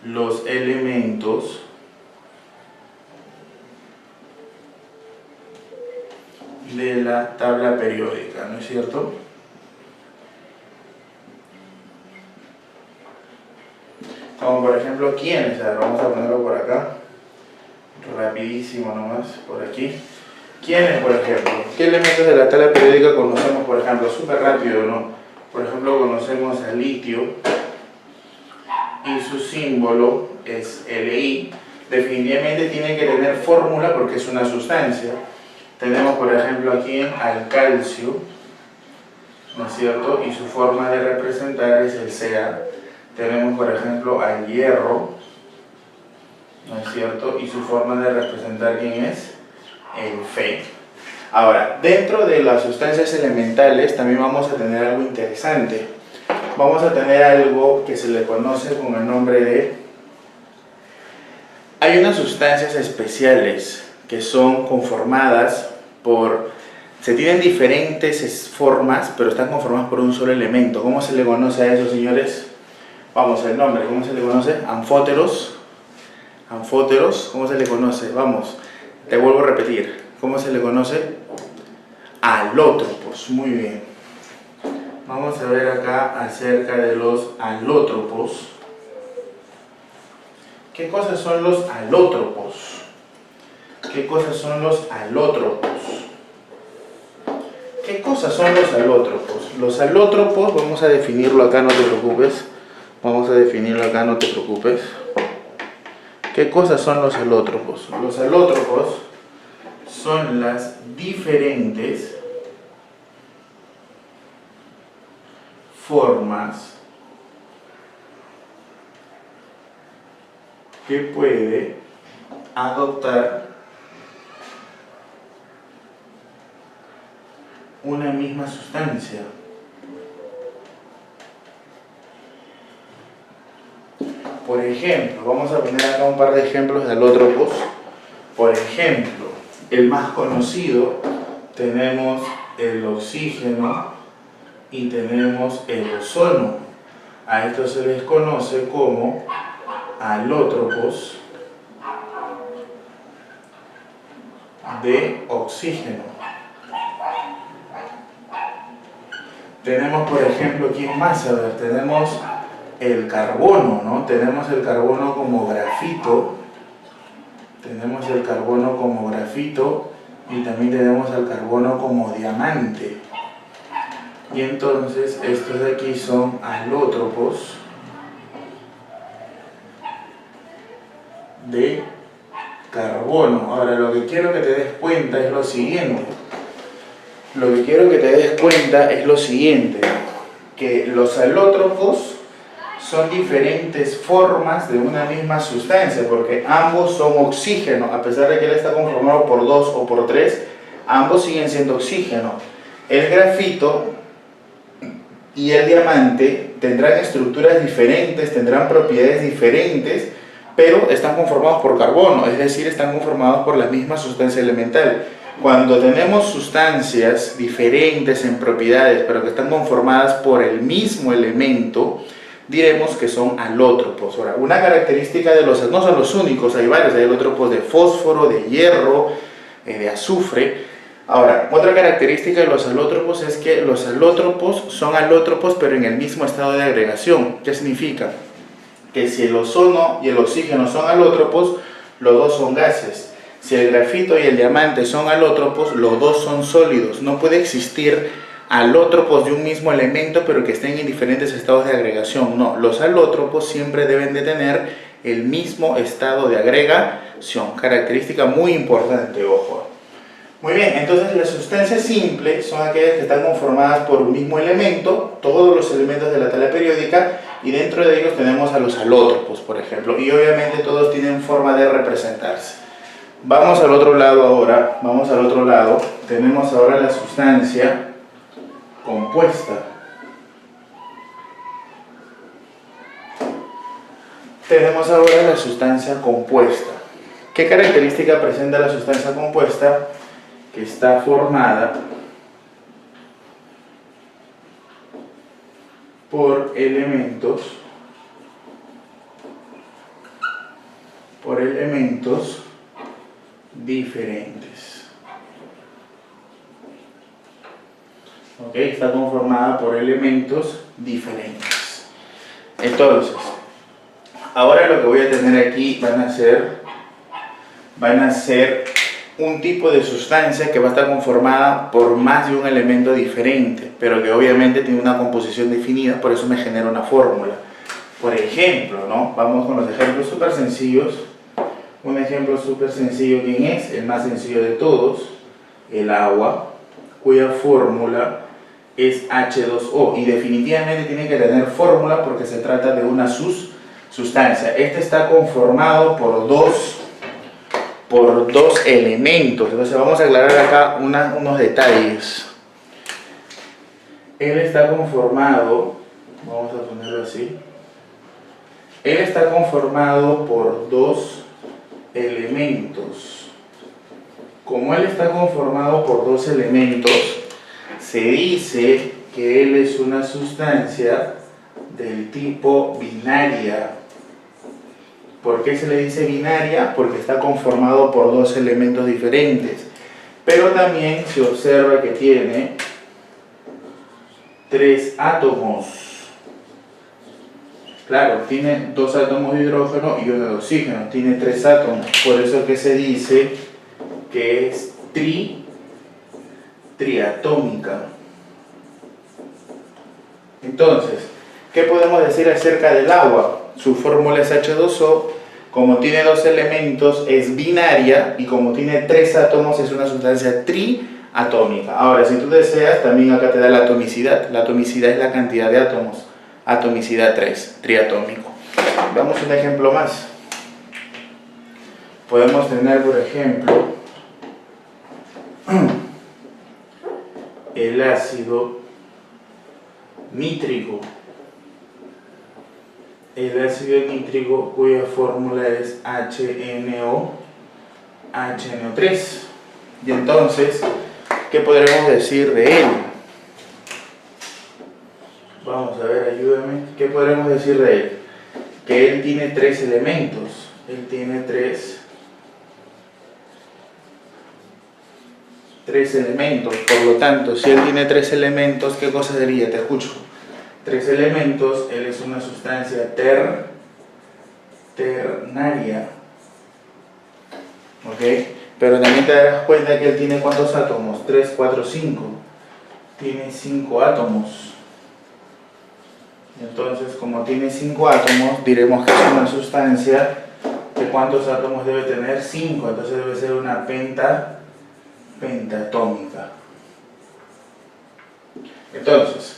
los elementos de la tabla periódica, ¿no es cierto? Como por ejemplo, ¿quiénes? A ver, vamos a ponerlo por acá, rapidísimo nomás, por aquí. ¿Quiénes, por ejemplo? ¿Qué elementos de la tabla periódica conocemos, por ejemplo? Súper rápido, ¿no? Por ejemplo, conocemos al litio y su símbolo es Li. Definitivamente tiene que tener fórmula porque es una sustancia. Tenemos, por ejemplo, aquí al calcio, ¿no es cierto? Y su forma de representar es el Ca. Tenemos, por ejemplo, al hierro, ¿no es cierto? Y su forma de representar, ¿quién es? El Fe. Ahora, dentro de las sustancias elementales también vamos a tener algo interesante. Vamos a tener algo que se le conoce con el nombre de... Hay unas sustancias especiales que son conformadas por... Se tienen diferentes formas, pero están conformadas por un solo elemento. ¿Cómo se le conoce a eso, señores? Vamos, el nombre, ¿cómo se le conoce? Anfóteros. Anfóteros, ¿cómo se le conoce? Vamos, te vuelvo a repetir. ¿Cómo se le conoce? Alótropos. Muy bien. Vamos a ver acá acerca de los alótropos. ¿Qué cosas son los alótropos? ¿Qué cosas son los alótropos? ¿Qué cosas son los alótropos? Los alótropos, vamos a definirlo acá, no te preocupes. Vamos a definirlo acá, no te preocupes. ¿Qué cosas son los alótropos? Los alótropos son las diferentes formas que puede adoptar una misma sustancia. Por ejemplo, vamos a poner acá un par de ejemplos de alótropos. Por ejemplo, el más conocido, tenemos el oxígeno y tenemos el ozono. A esto se les conoce como alótropos de oxígeno. Tenemos, por ejemplo, ¿quién más? A ver, tenemos el carbono, ¿no? Tenemos el carbono como grafito. Tenemos el carbono como grafito y también tenemos el carbono como diamante. Y entonces estos de aquí son alótropos de carbono. Ahora, lo que quiero que te des cuenta es lo siguiente. Que los alótropos son diferentes formas de una misma sustancia, porque ambos son oxígeno, a pesar de que él está conformado por 2 o por 3, ambos siguen siendo oxígeno. El grafito y el diamante tendrán estructuras diferentes, tendrán propiedades diferentes, pero están conformados por carbono, es decir, están conformados por la misma sustancia elemental. Cuando tenemos sustancias diferentes en propiedades, pero que están conformadas por el mismo elemento, diremos que son alótropos. Ahora, una característica de los... no son los únicos, hay varios, hay alótropos de fósforo, de hierro, de azufre. Ahora, otra característica de los alótropos es que los alótropos son alótropos pero en el mismo estado de agregación. ¿Qué significa? Que si el ozono y el oxígeno son alótropos, los dos son gases. Si el grafito y el diamante son alótropos, los dos son sólidos. No puede existir alótropos de un mismo elemento pero que estén en diferentes estados de agregación. No, los alótropos siempre deben de tener el mismo estado de agregación. Característica muy importante, ojo. Muy bien, entonces las sustancias simples son aquellas que están conformadas por un mismo elemento, todos los elementos de la tabla periódica, y dentro de ellos tenemos a los alótropos, por ejemplo, y obviamente todos tienen forma de representarse. Vamos al otro lado ahora, tenemos ahora la sustancia compuesta. Tenemos ahora la sustancia compuesta. ¿Qué característica presenta la sustancia compuesta? Que está formada por elementos diferentes. ¿Ok? Está conformada por elementos diferentes. Entonces, ahora lo que voy a tener aquí van a ser un tipo de sustancia que va a estar conformada por más de un elemento diferente, pero que obviamente tiene una composición definida, por eso me genera una fórmula. Por ejemplo, ¿no? Vamos con los ejemplos súper sencillos. Un ejemplo súper sencillo, ¿quién es? El más sencillo de todos, el agua, cuya fórmula es H2O, y definitivamente tiene que tener fórmula porque se trata de una sustancia. Este está conformado por dos elementos. Entonces vamos a aclarar acá unos detalles. Él está conformado, vamos a ponerlo así, él está conformado por dos elementos. Como él está conformado por dos elementos, se dice que él es una sustancia del tipo binaria. ¿Por qué se le dice binaria? Porque está conformado por dos elementos diferentes. Pero también se observa que tiene tres átomos. Claro, tiene dos átomos de hidrógeno y uno de oxígeno. Tiene tres átomos. Por eso que se dice que es triatómica. Entonces, ¿qué podemos decir acerca del agua? Su fórmula es H2O, como tiene dos elementos es binaria y como tiene tres átomos es una sustancia triatómica. Ahora, si tú deseas, también acá te da la atomicidad. La atomicidad es la cantidad de átomos. Atomicidad 3, triatómico. Vamos a un ejemplo más. Podemos tener, por ejemplo, el ácido nítrico. El ácido nítrico cuya fórmula es HNO3. Y entonces, ¿qué podremos decir de él? Vamos a ver, ayúdame. ¿Qué podremos decir de él? Que él tiene tres elementos. Él tiene tres elementos. Por lo tanto, si él tiene tres elementos, ¿qué cosa sería? Te escucho. Tres elementos, él es una sustancia ternaria. ¿Ok? Pero también te das cuenta que él tiene ¿cuántos átomos? 3, 4, 5. Tiene 5 átomos. Entonces, como tiene 5 átomos, diremos que es una sustancia que ¿cuántos átomos debe tener? 5. Entonces debe ser una pentatómica. Entonces,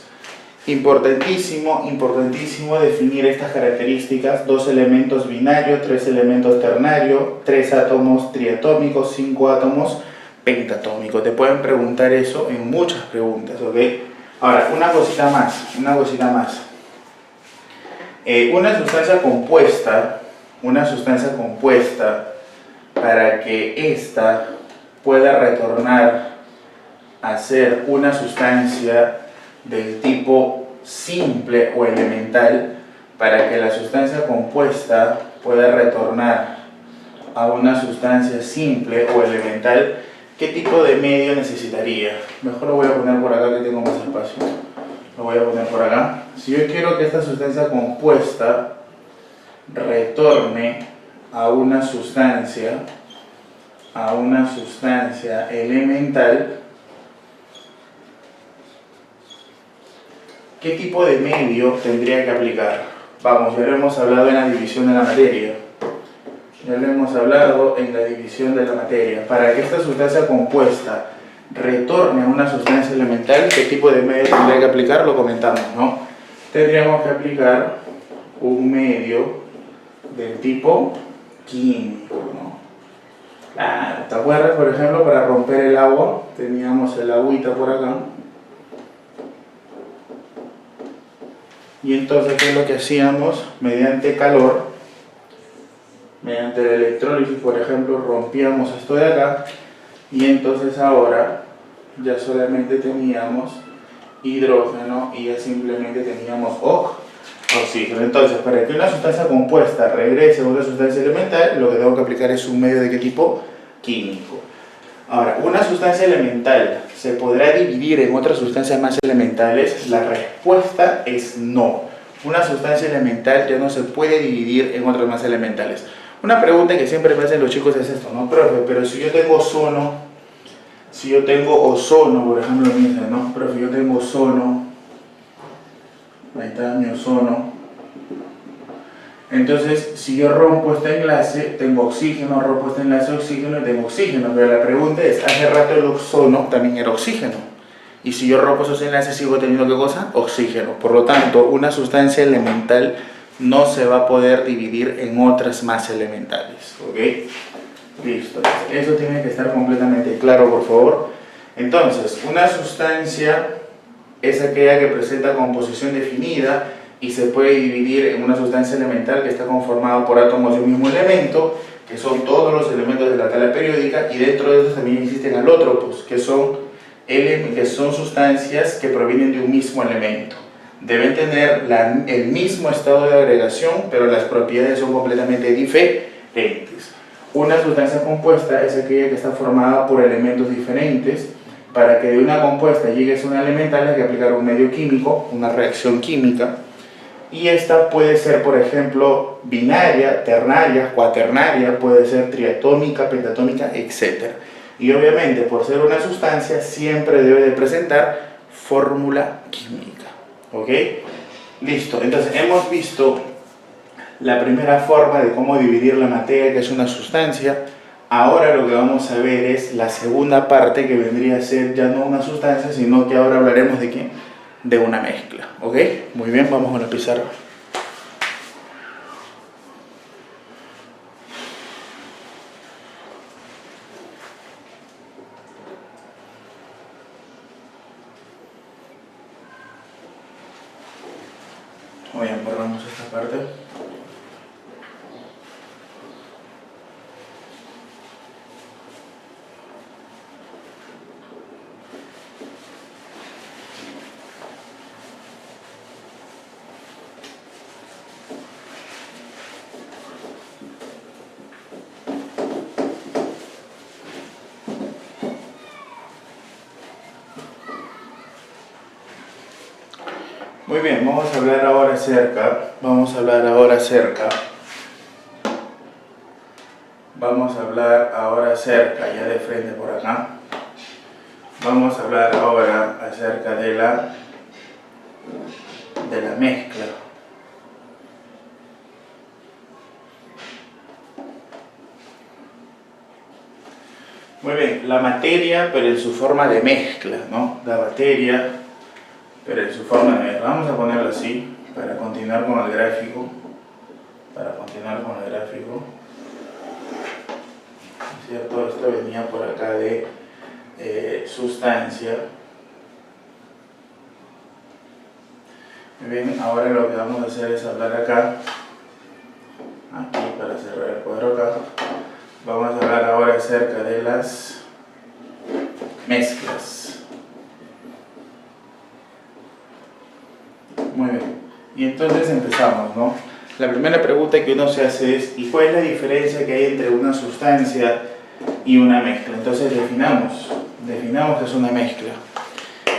importantísimo definir estas características: dos elementos binarios, tres elementos ternarios, tres átomos triatómicos, 5 átomos pentatómicos. Te pueden preguntar eso en muchas preguntas, ¿ok? Ahora, una cosita más. Una sustancia compuesta, para que ésta pueda retornar a ser una sustancia del tipo simple o elemental, para que la sustancia compuesta pueda retornar a una sustancia simple o elemental, ¿qué tipo de medio necesitaría? Mejor lo voy a poner por acá que tengo más espacio. Lo voy a poner por acá. Si yo quiero que esta sustancia compuesta retorne a una sustancia elemental, ¿qué tipo de medio tendría que aplicar? Vamos, ya lo hemos hablado en la división de la materia. Para que esta sustancia compuesta retorne a una sustancia elemental, ¿qué tipo de medio tendría que aplicar? Lo comentamos, ¿no? Tendríamos que aplicar un medio del tipo químico, ¿no? Claro, ¿te acuerdas? Por ejemplo, para romper el agua, teníamos el agüita por acá. Y entonces, ¿qué es lo que hacíamos? Mediante calor, mediante la electrólisis, por ejemplo, rompíamos esto de acá, y entonces ahora ya solamente teníamos hidrógeno y ya simplemente teníamos oxígeno. Entonces, para que una sustancia compuesta regrese a una sustancia elemental, lo que tengo que aplicar es un medio de qué tipo? Químico. Ahora, ¿una sustancia elemental se podrá dividir en otras sustancias más elementales? La respuesta es no. Una sustancia elemental ya no se puede dividir en otras más elementales. Una pregunta que siempre me hacen los chicos es esto, ¿no? Profe, pero si yo tengo ozono, por ejemplo, me dicen, ¿no? Profe, yo tengo ozono, ahí está mi ozono. Entonces, si yo rompo este enlace, tengo oxígeno, rompo este enlace, oxígeno y tengo oxígeno. Pero la pregunta es, hace rato el ozono también era oxígeno. Y si yo rompo esos enlaces, sigo teniendo ¿qué cosa? Oxígeno. Por lo tanto, una sustancia elemental no se va a poder dividir en otras más elementales. ¿Ok? Listo. Eso tiene que estar completamente claro, por favor. Entonces, una sustancia es aquella que presenta composición definida y se puede dividir en una sustancia elemental que está conformada por átomos de un mismo elemento, que son todos los elementos de la tabla periódica, y dentro de estos también existen alótropos, que son sustancias que provienen de un mismo elemento. Deben tener el mismo estado de agregación, pero las propiedades son completamente diferentes. Una sustancia compuesta es aquella que está formada por elementos diferentes. Para que de una compuesta llegues a una elemental hay que aplicar un medio químico, una reacción química, y esta puede ser, por ejemplo, binaria, ternaria, cuaternaria, puede ser triatómica, pentatómica, etc. Y obviamente, por ser una sustancia, siempre debe de presentar fórmula química. ¿Ok? Listo. Entonces, hemos visto la primera forma de cómo dividir la materia, que es una sustancia. Ahora lo que vamos a ver es la segunda parte, que vendría a ser ya no una sustancia, sino que ahora hablaremos de ¿qué? De una mezcla. ¿Ok? Muy bien, vamos con la pizarra. Muy bien, borramos esta parte. Muy bien, vamos a hablar ahora acerca, ya de frente por acá, vamos a hablar ahora acerca de la mezcla. Muy bien, la materia, pero en su forma de mezcla, ¿no? La materia, pero en su forma de mezcla. Vamos a ponerlo así, para continuar con el gráfico. ¿Cierto? Esto venía por acá de sustancia. Muy bien, ahora lo que vamos a hacer es hablar acá, aquí para cerrar el cuadro acá, vamos a hablar ahora acerca de las mezclas. Muy bien, y entonces empezamos, ¿no? La primera pregunta que uno se hace es, ¿y cuál es la diferencia que hay entre una sustancia y una mezcla? Entonces definamos qué es una mezcla.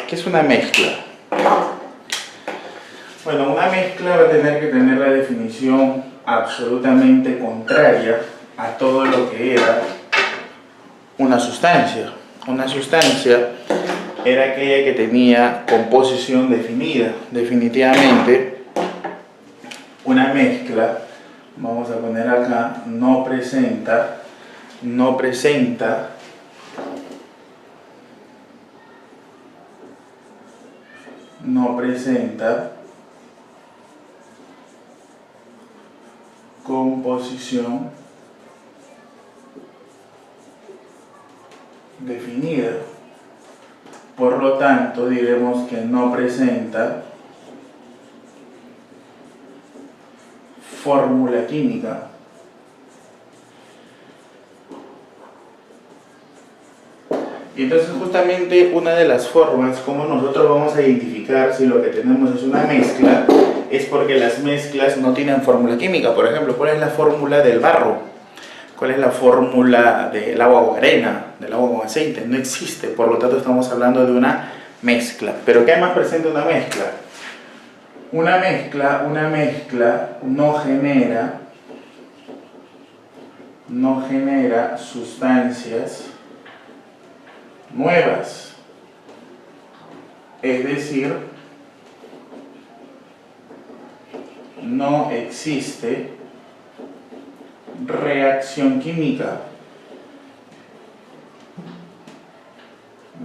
¿Qué es una mezcla? Bueno, una mezcla va a tener que tener la definición absolutamente contraria a todo lo que era una sustancia. Una sustancia era aquella que tenía composición definida. Definitivamente, una mezcla, vamos a poner acá, no presenta composición definida. Por lo tanto, diremos que no presenta fórmula química. Y entonces justamente una de las formas como nosotros vamos a identificar si lo que tenemos es una mezcla es porque las mezclas no tienen fórmula química. Por ejemplo, ¿cuál es la fórmula del barro? ¿Cuál es la fórmula del agua con arena, del agua con aceite? No existe, por lo tanto estamos hablando de una mezcla. ¿Pero qué más presenta una mezcla? Una mezcla no genera no genera sustancias nuevas. Es decir, no existe reacción química.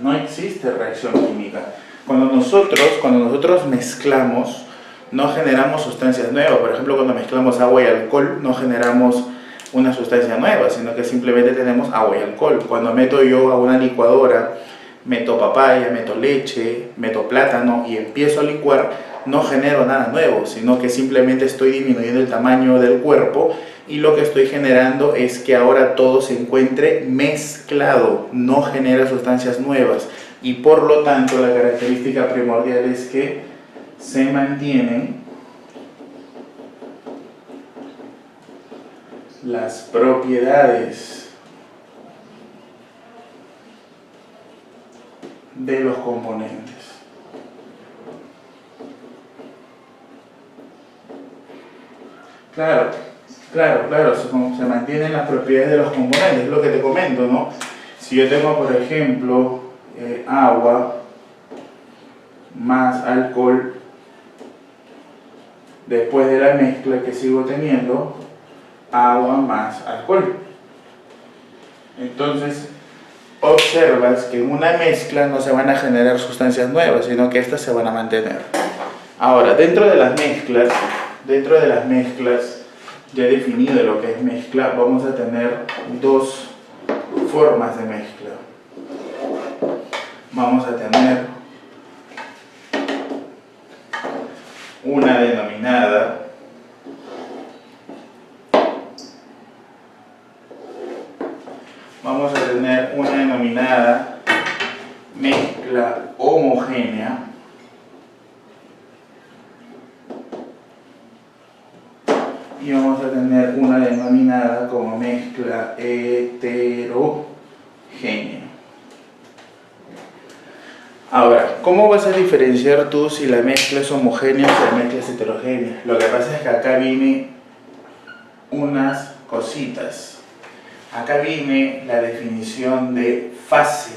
No existe reacción química. Cuando nosotros mezclamos, no generamos sustancias nuevas. Por ejemplo, cuando mezclamos agua y alcohol, no generamos una sustancia nueva, sino que simplemente tenemos agua y alcohol. Cuando meto yo a una licuadora, meto papaya, meto leche, meto plátano y empiezo a licuar, no genero nada nuevo, sino que simplemente estoy disminuyendo el tamaño del cuerpo y lo que estoy generando es que ahora todo se encuentre mezclado, no genera sustancias nuevas y por lo tanto la característica primordial es que se mantienen las propiedades de los componentes. Claro, se mantienen las propiedades de los componentes, es lo que te comento, ¿no? Si yo tengo, por ejemplo, agua más alcohol, después de la mezcla que sigo teniendo, agua más alcohol. Entonces, observas que en una mezcla no se van a generar sustancias nuevas, sino que estas se van a mantener. Ahora, dentro de las mezclas, ya he definido lo que es mezcla, vamos a tener dos formas de mezcla. Vamos a tener una denominada mezcla homogénea y vamos a tener una denominada como mezcla heterogénea. Ahora, ¿cómo vas a diferenciar tú si la mezcla es homogénea o si la mezcla es heterogénea? Lo que pasa es que acá viene unas cositas. Acá viene la definición de fase.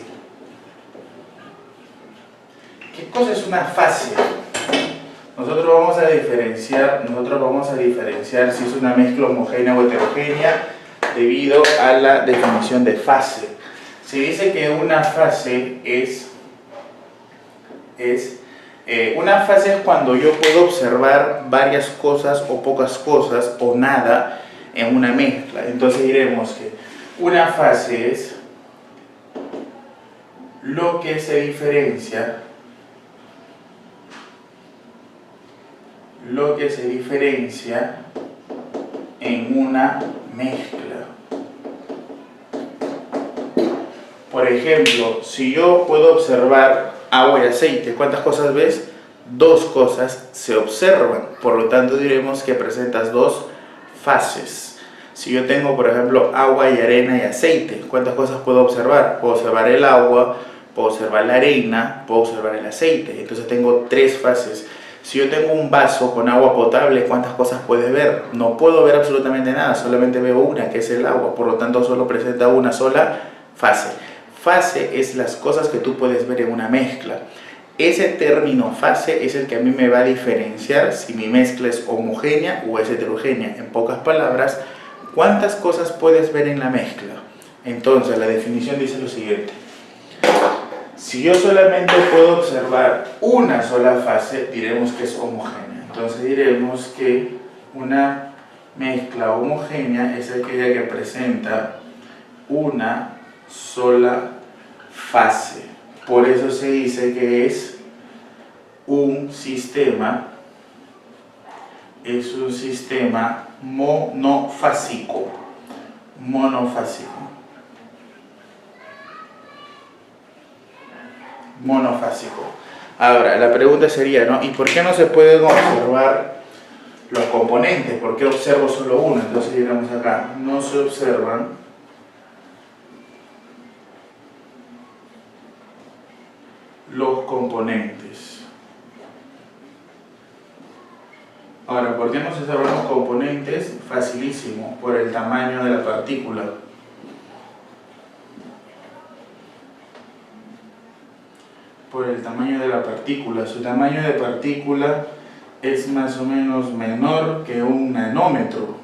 ¿Qué cosa es una fase? Nosotros vamos a diferenciar si es una mezcla homogénea o heterogénea debido a la definición de fase. Se dice que una fase es cuando yo puedo observar varias cosas o pocas cosas o nada en una mezcla. Entonces diremos que una fase es lo que se diferencia en una mezcla. Por ejemplo, si yo puedo observar agua y aceite, ¿cuántas cosas ves? Dos cosas se observan, por lo tanto diremos que presentas dos fases. Si yo tengo, por ejemplo, agua y arena y aceite, ¿cuántas cosas puedo observar? Puedo observar el agua, puedo observar la arena, puedo observar el aceite, entonces tengo tres fases. Si yo tengo un vaso con agua potable, ¿cuántas cosas puedes ver? No puedo ver absolutamente nada, solamente veo una, que es el agua, por lo tanto solo presenta una sola fase. Fase es las cosas que tú puedes ver en una mezcla. Ese término fase es el que a mí me va a diferenciar si mi mezcla es homogénea o es heterogénea. En pocas palabras, ¿cuántas cosas puedes ver en la mezcla? Entonces, la definición dice lo siguiente. Si yo solamente puedo observar una sola fase, diremos que es homogénea. Entonces diremos que una mezcla homogénea es aquella que presenta una sola fase. Por eso se dice que es un sistema monofásico. Ahora, la pregunta sería, ¿no? ¿Y por qué no se pueden observar los componentes? ¿Por qué observo solo uno? Entonces diremos acá, no se observan los componentes. Ahora, ¿por qué no se observan los componentes? Facilísimo, por el tamaño de la partícula. Por el tamaño de la partícula. Su tamaño de partícula es más o menos menor que un nanómetro.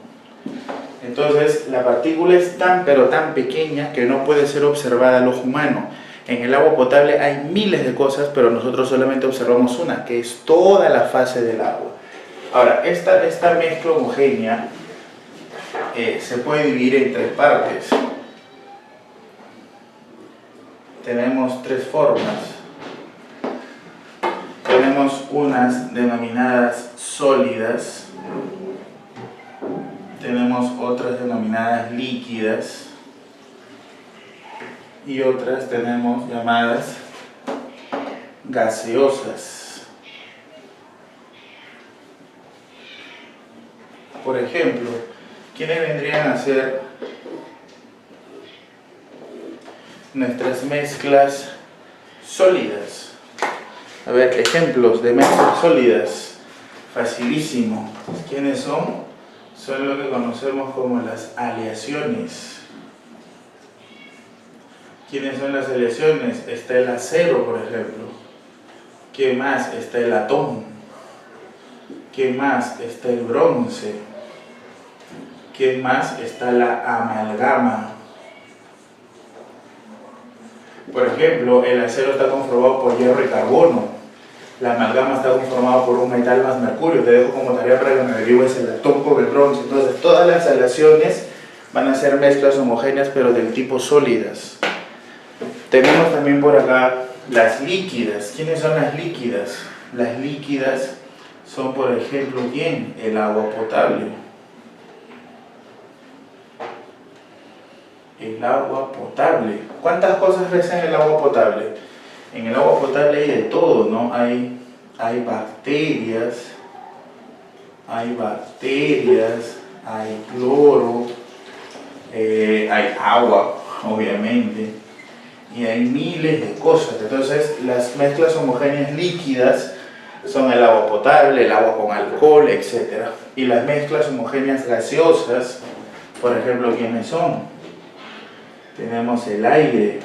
Entonces, la partícula es tan pero tan pequeña que no puede ser observada al ojo humano. En el agua potable hay miles de cosas, pero nosotros solamente observamos una, que es toda la fase del agua. Ahora, esta mezcla homogénea se puede dividir en tres partes. Tenemos tres formas. Tenemos unas denominadas sólidas, tenemos otras denominadas líquidas y otras tenemos llamadas gaseosas. Por ejemplo, ¿quiénes vendrían a ser nuestras mezclas sólidas? A ver, ejemplos de mezclas sólidas. Facilísimo. ¿Quiénes son? Son lo que conocemos como las aleaciones. ¿Quiénes son las aleaciones? Está el acero, por ejemplo. ¿Qué más? Está el latón. ¿Qué más? Está el bronce. ¿Qué más? Está la amalgama. Por ejemplo, el acero está conformado por hierro y carbono. La amalgama está conformada por un metal más mercurio. Te dejo como tarea para que me averigües el latón con el bronce. Entonces, todas las aleaciones van a ser mezclas homogéneas, pero del tipo sólidas. Tenemos también por acá las líquidas. ¿Quiénes son las líquidas? Las líquidas son, por ejemplo, ¿quién? El agua potable. El agua potable. ¿Cuántas cosas ves en el agua potable? En el agua potable hay de todo, ¿no? Hay bacterias, hay cloro, hay agua, obviamente, y hay miles de cosas. Entonces, las mezclas homogéneas líquidas son el agua potable, el agua con alcohol, etc. Y las mezclas homogéneas gaseosas, por ejemplo, ¿quiénes son? Tenemos el aire,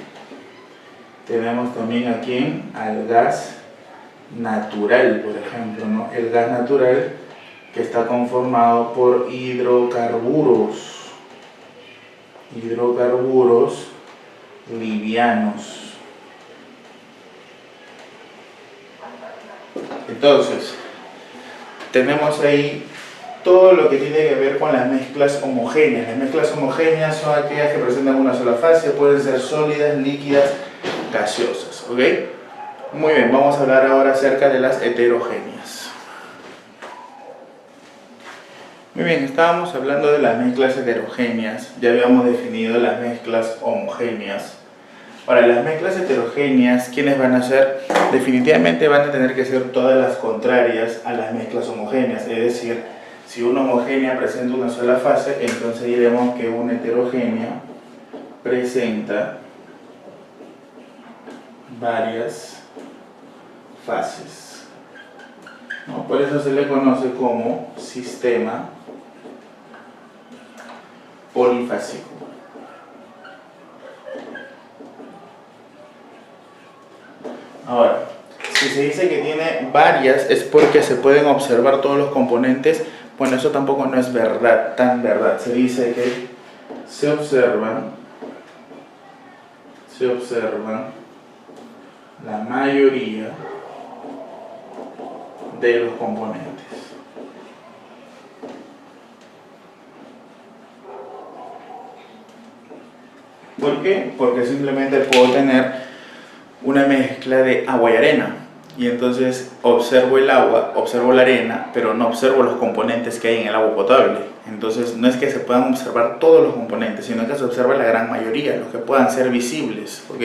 tenemos también aquí al gas natural, por ejemplo, ¿no? El gas natural que está conformado por hidrocarburos livianos. Entonces, tenemos ahí todo lo que tiene que ver con las mezclas homogéneas. Las mezclas homogéneas son aquellas que presentan una sola fase, pueden ser sólidas, líquidas, gaseosas, ¿ok? Muy bien, vamos a hablar ahora acerca de las heterogéneas. Muy bien, estábamos hablando de las mezclas heterogéneas, ya habíamos definido las mezclas homogéneas. Ahora, las mezclas heterogéneas, ¿quiénes van a ser? Definitivamente van a tener que ser todas las contrarias a las mezclas homogéneas, es decir, si una homogénea presenta una sola fase, entonces diremos que una heterogénea presenta varias fases, ¿no? Por eso se le conoce como sistema polifásico. Ahora, si se dice que tiene varias es porque se pueden observar todos los componentes. Bueno, eso tampoco no es verdad, tan verdad. Se dice que se observan la mayoría de los componentes. ¿Por qué? Porque simplemente puedo tener una mezcla de agua y arena. Y entonces observo el agua, observo la arena, pero no observo los componentes que hay en el agua potable. Entonces no es que se puedan observar todos los componentes, sino que se observa la gran mayoría, los que puedan ser visibles, ¿ok?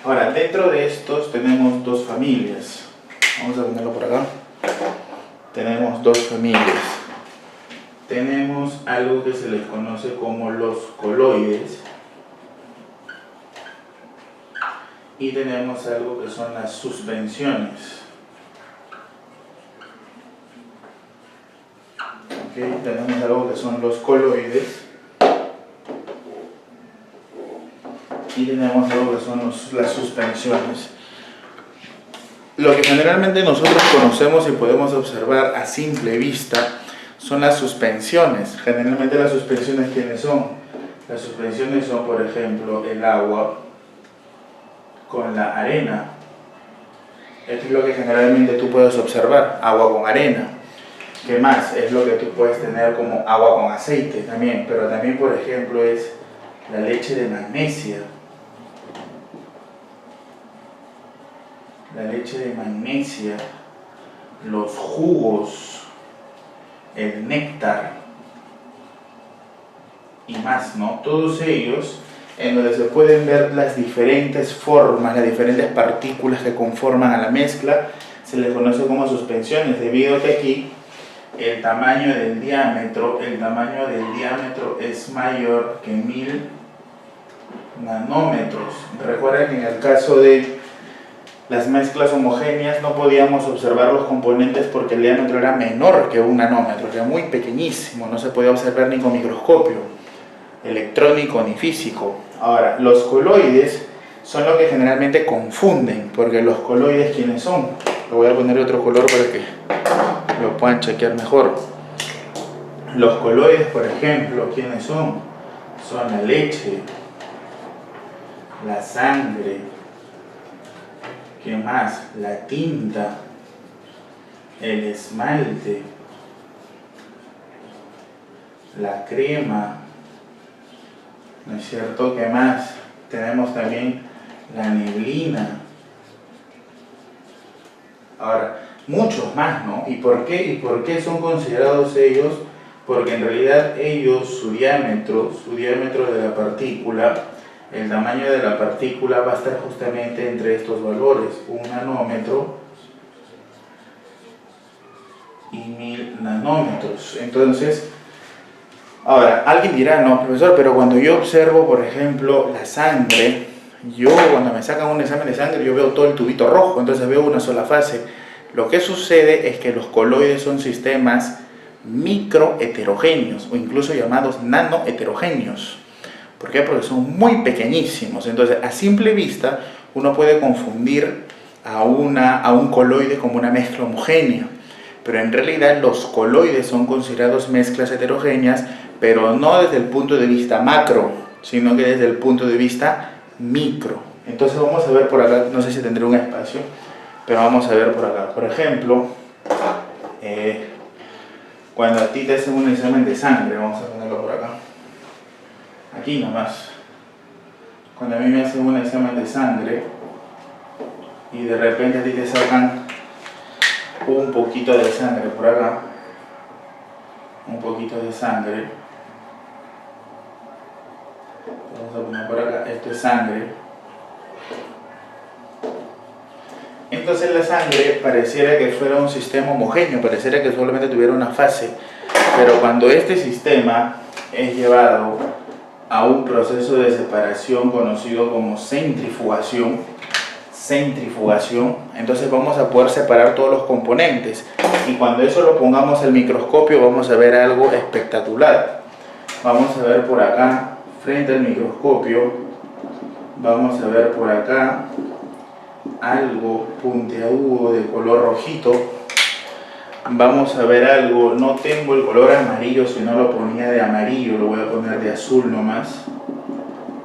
Ahora, dentro de estos tenemos dos familias. Vamos a ponerlo por acá. Tenemos dos familias. Tenemos algo que se les conoce como los coloides. Y tenemos algo que son las suspensiones. Ok, tenemos algo que son los coloides. Y tenemos algo que son las suspensiones. Lo que generalmente nosotros conocemos y podemos observar a simple vista son las suspensiones. Generalmente las suspensiones, ¿quiénes son? Las suspensiones son, por ejemplo, el agua con la arena. Esto es lo que generalmente tú puedes observar, agua con arena. ¿Qué más? Es lo que tú puedes tener como agua con aceite también, pero también, por ejemplo, es la leche de magnesia. La leche de magnesia, los jugos, el néctar y más, ¿no? Todos ellos en donde se pueden ver las diferentes formas, las diferentes partículas que conforman a la mezcla, se les conoce como suspensiones, debido a que aquí el tamaño del diámetro es mayor que 1000 nanómetros. Recuerden que en el caso de las mezclas homogéneas no podíamos observar los componentes porque el diámetro era menor que 1 nanómetro, era muy pequeñísimo, no se podía observar ni con microscopio electrónico ni físico. Ahora, los coloides son lo que generalmente confunden, porque los coloides, ¿quiénes son? Le voy a poner otro color para que lo puedan chequear mejor. Los coloides, por ejemplo, ¿quiénes son? Son la leche, la sangre, ¿qué más? La tinta, el esmalte, la crema, ¿no es cierto? ¿Qué más? Tenemos también la neblina. Ahora, muchos más, ¿no? ¿Y por qué? ¿Y por qué son considerados ellos? Porque en realidad ellos, su diámetro de la partícula, el tamaño de la partícula va a estar justamente entre estos valores, 1 nanómetro y 1000 nanómetros. Entonces, ahora, alguien dirá, no, profesor, pero cuando yo observo, por ejemplo, la sangre, cuando me sacan un examen de sangre, yo veo todo el tubito rojo, entonces veo una sola fase. Lo que sucede es que los coloides son sistemas microheterogéneos, o incluso llamados nanoheterogéneos. ¿Por qué? Porque son muy pequeñísimos. Entonces, a simple vista, uno puede confundir a un coloide como una mezcla homogénea. Pero en realidad los coloides son considerados mezclas heterogéneas, pero no desde el punto de vista macro, sino que desde el punto de vista micro. Entonces vamos a ver por acá, no sé si tendré un espacio, pero vamos a ver por acá. Por ejemplo, cuando a ti te hacen un examen de sangre, vamos a ponerlo por acá, aquí nomás. Cuando a mí me hacen un examen de sangre y de repente a ti te sacan un poquito de sangre por acá, un poquito de sangre, vamos a poner por acá, esto es sangre. Entonces la sangre pareciera que fuera un sistema homogéneo, pareciera que solamente tuviera una fase, pero cuando este sistema es llevado a un proceso de separación conocido como centrifugación, entonces vamos a poder separar todos los componentes, y cuando eso lo pongamos al microscopio vamos a ver algo espectacular. Vamos a ver por acá, frente al microscopio, vamos a ver por acá algo puntiagudo de color rojito. Vamos a ver algo, no tengo el color amarillo, si no lo ponía de amarillo, lo voy a poner de azul nomás.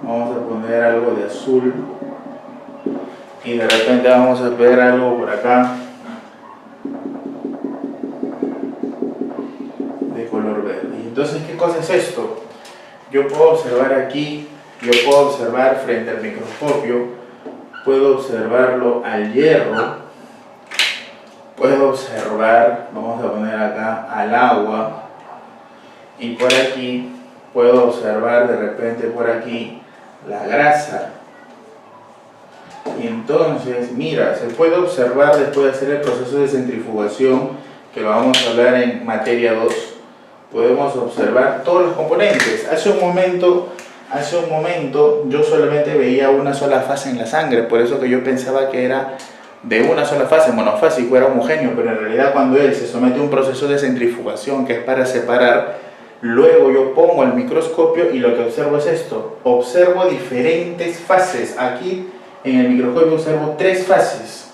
Vamos a poner algo de azul. Y de repente vamos a ver algo por acá de color verde. Y entonces, ¿qué cosa es esto? Yo puedo observar aquí, yo puedo observar frente al microscopio, puedo observarlo al hierro, puedo observar, vamos a poner acá, al agua, y por aquí puedo observar de repente por aquí la grasa. Y entonces, mira, se puede observar después de hacer el proceso de centrifugación, que lo vamos a hablar en materia 2, podemos observar todos los componentes. Hace un momento yo solamente veía una sola fase en la sangre, por eso que yo pensaba que era de una sola fase, monofásico, era homogéneo, pero en realidad cuando él se somete a un proceso de centrifugación que es para separar, luego yo pongo el microscopio y lo que observo es esto, observo diferentes fases. Aquí en el microscopio observo 3 fases.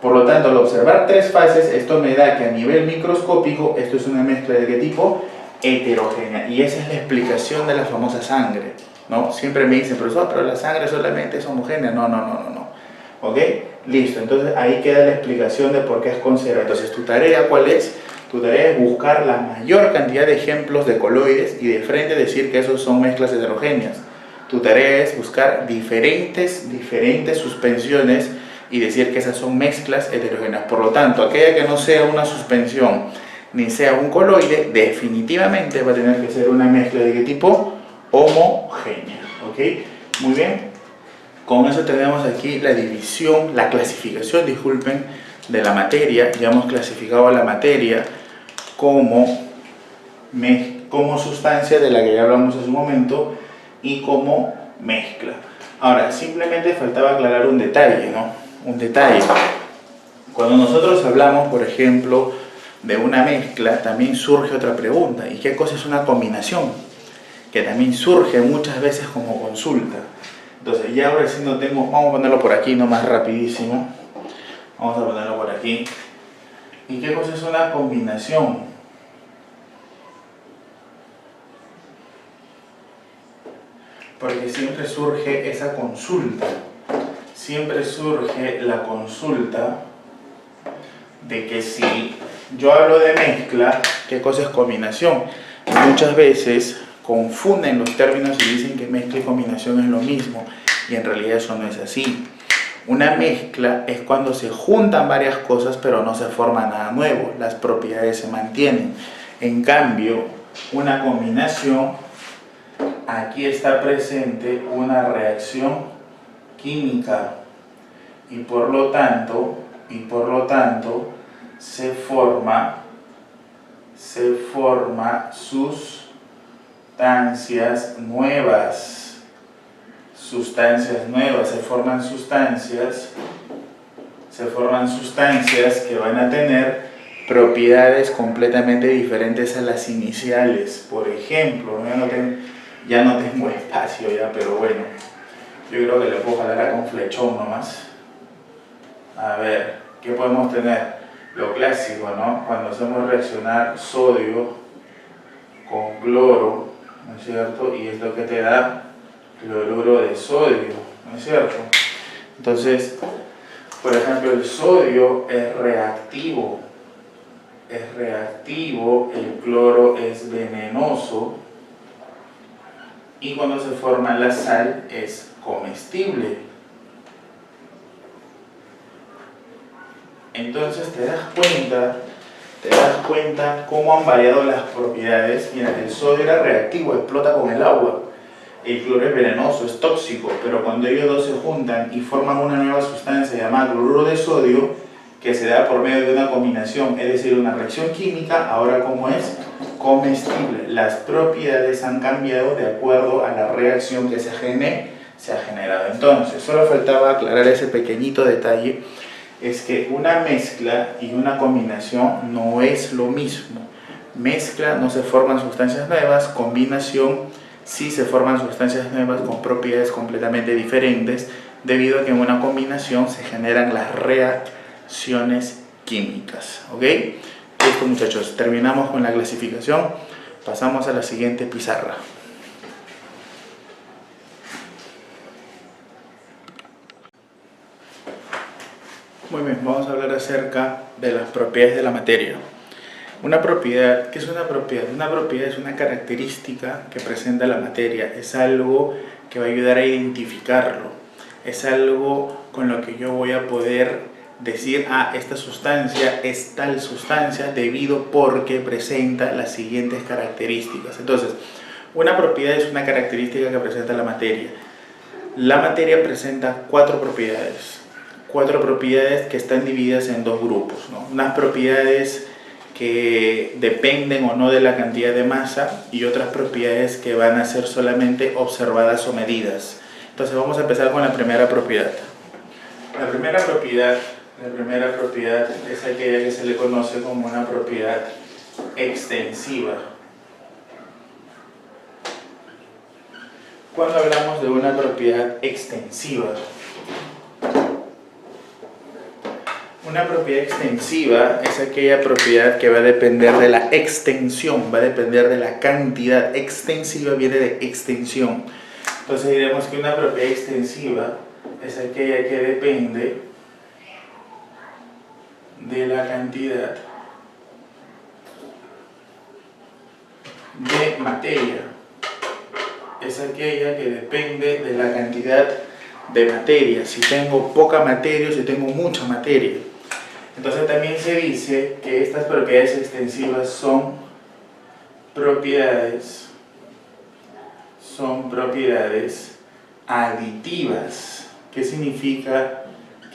Por lo tanto, al observar 3 fases, esto me da que a nivel microscópico, esto es una mezcla de qué tipo? Heterogénea. Y esa es la explicación de la famosa sangre, ¿no? Siempre me dicen, profesor, pero la sangre solamente es homogénea. No. ¿Ok? Listo. Entonces ahí queda la explicación de por qué es conserva. Entonces, ¿tu tarea cuál es? Tu tarea es buscar la mayor cantidad de ejemplos de coloides y de frente decir que esos son mezclas heterogéneas. Tu tarea es buscar diferentes suspensiones y decir que esas son mezclas heterogéneas. Por lo tanto, aquella que no sea una suspensión ni sea un coloide, definitivamente va a tener que ser una mezcla de qué tipo? Homogénea. ¿Ok? Muy bien. Con eso tenemos aquí la división, la clasificación, disculpen, de la materia. Ya hemos clasificado a la materia como sustancia, de la que ya hablamos hace un momento, y como mezcla. Ahora, simplemente faltaba aclarar un detalle, ¿no? Un detalle. Cuando nosotros hablamos, por ejemplo, de una mezcla, también surge otra pregunta. ¿Y qué cosa es una combinación? Que también surge muchas veces como consulta. Entonces, ya ahora sí no tengo... Vamos a ponerlo por aquí nomás rapidísimo. Vamos a ponerlo por aquí. ¿Y qué cosa es una combinación? Porque siempre surge esa consulta. Siempre surge la consulta de que si yo hablo de mezcla, ¿qué cosa es combinación? Muchas veces confunden los términos y dicen que mezcla y combinación es lo mismo, y en realidad eso no es así. Una mezcla es cuando se juntan varias cosas pero no se forma nada nuevo, las propiedades se mantienen. En cambio, una combinación, aquí está presente una reacción química y por lo tanto se forma sustancias nuevas, se forman sustancias que van a tener propiedades completamente diferentes a las iniciales. Por ejemplo, ya no tengo espacio ya, pero bueno, yo creo que le puedo jalar acá un flechón nomás. A ver, ¿qué podemos tener? Lo clásico, ¿no? Cuando hacemos reaccionar sodio con cloro, ¿no es cierto? Y es lo que te da cloruro de sodio, ¿no es cierto? Entonces, por ejemplo, el sodio es reactivo, el cloro es venenoso, y cuando se forma la sal es comestible. Entonces te das cuenta cómo han variado las propiedades. Mira, el sodio era reactivo, explota con el agua. El cloro es venenoso, es tóxico, pero cuando ellos dos se juntan y forman una nueva sustancia llamada cloruro de sodio, que se da por medio de una combinación, es decir, una reacción química, ahora ¿cómo es? Comestible. Las propiedades han cambiado de acuerdo a la reacción que se ha generado. Entonces, solo faltaba aclarar ese pequeñito detalle, es que una mezcla y una combinación no es lo mismo. Mezcla no se forman sustancias nuevas, combinación sí se forman sustancias nuevas con propiedades completamente diferentes, debido a que en una combinación se generan las reacciones químicas. ¿Ok? Listo, muchachos, terminamos con la clasificación, pasamos a la siguiente pizarra. Muy bien, vamos a hablar acerca de las propiedades de la materia. Una propiedad, ¿qué es una propiedad? Una propiedad es una característica que presenta la materia, es algo que va a ayudar a identificarlo, es algo con lo que yo voy a poder decir, esta sustancia es tal sustancia debido porque presenta las siguientes características. Entonces, una propiedad es una característica que presenta la materia. La materia presenta cuatro propiedades que están divididas en dos grupos, ¿no? Unas propiedades que dependen o no de la cantidad de masa y otras propiedades que van a ser solamente observadas o medidas. Entonces vamos a empezar con la primera propiedad. La primera propiedad La primera propiedad es aquella que se le conoce como una propiedad extensiva. Cuando hablamos de una propiedad extensiva, una propiedad extensiva es aquella propiedad que va a depender de la extensión, va a depender de la cantidad. Extensiva viene de extensión. Entonces diremos que una propiedad extensiva es aquella que depende de la cantidad de materia. Es aquella que depende de la cantidad de materia. Si tengo poca materia o si tengo mucha materia. Entonces también se dice que estas propiedades extensivas son propiedades aditivas. ¿Qué significa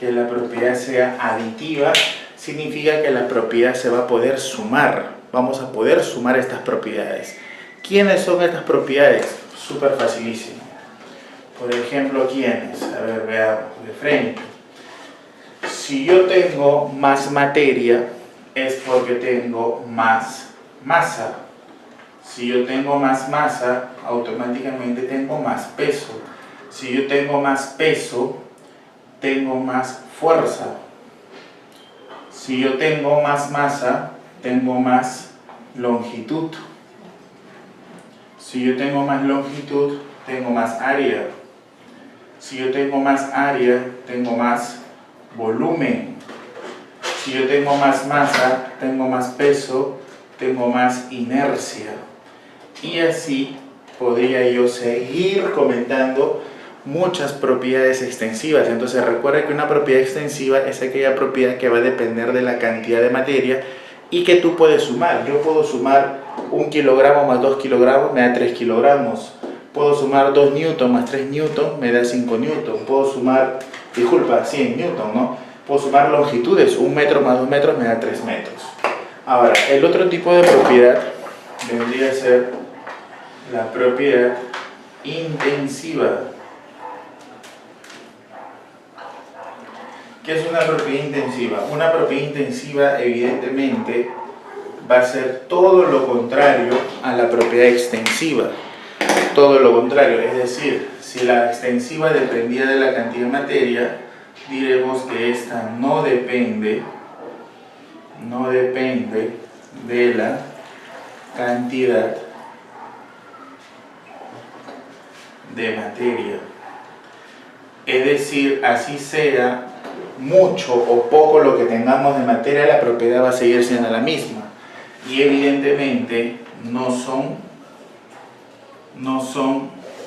que la propiedad sea aditiva? Significa que la propiedad se va a poder sumar. Vamos a poder sumar estas propiedades. ¿Quiénes son estas propiedades? Súper facilísimo. Por ejemplo, ¿quiénes? A ver, veamos de frente. Si yo tengo más materia, es porque tengo más masa. Si yo tengo más masa, automáticamente tengo más peso. Si yo tengo más peso, tengo más fuerza. Si yo tengo más masa, tengo más longitud. Si yo tengo más longitud, tengo más área. Si yo tengo más área, tengo más volumen. Si yo tengo más masa, tengo más peso, tengo más inercia. Y así podría yo seguir comentando muchas propiedades extensivas. Entonces recuerda que una propiedad extensiva es aquella propiedad que va a depender de la cantidad de materia y que tú puedes sumar. Yo puedo sumar 1 kilogramo más 2 kilogramos me da 3 kilogramos. Puedo sumar 2 newton más 3 newton me da 5 newton. Puedo sumar, 100 newton, ¿no? Puedo sumar longitudes, 1 metro más 2 metros me da 3 metros. Ahora, el otro tipo de propiedad vendría a ser la propiedad intensiva. ¿Qué es una propiedad intensiva? Una propiedad intensiva evidentemente va a ser todo lo contrario a la propiedad extensiva. Todo lo contrario, es decir, si la extensiva dependía de la cantidad de materia, diremos que esta no depende de la cantidad de materia. Es decir, así sea mucho o poco lo que tengamos de materia, la propiedad va a seguir siendo la misma. Y evidentemente no son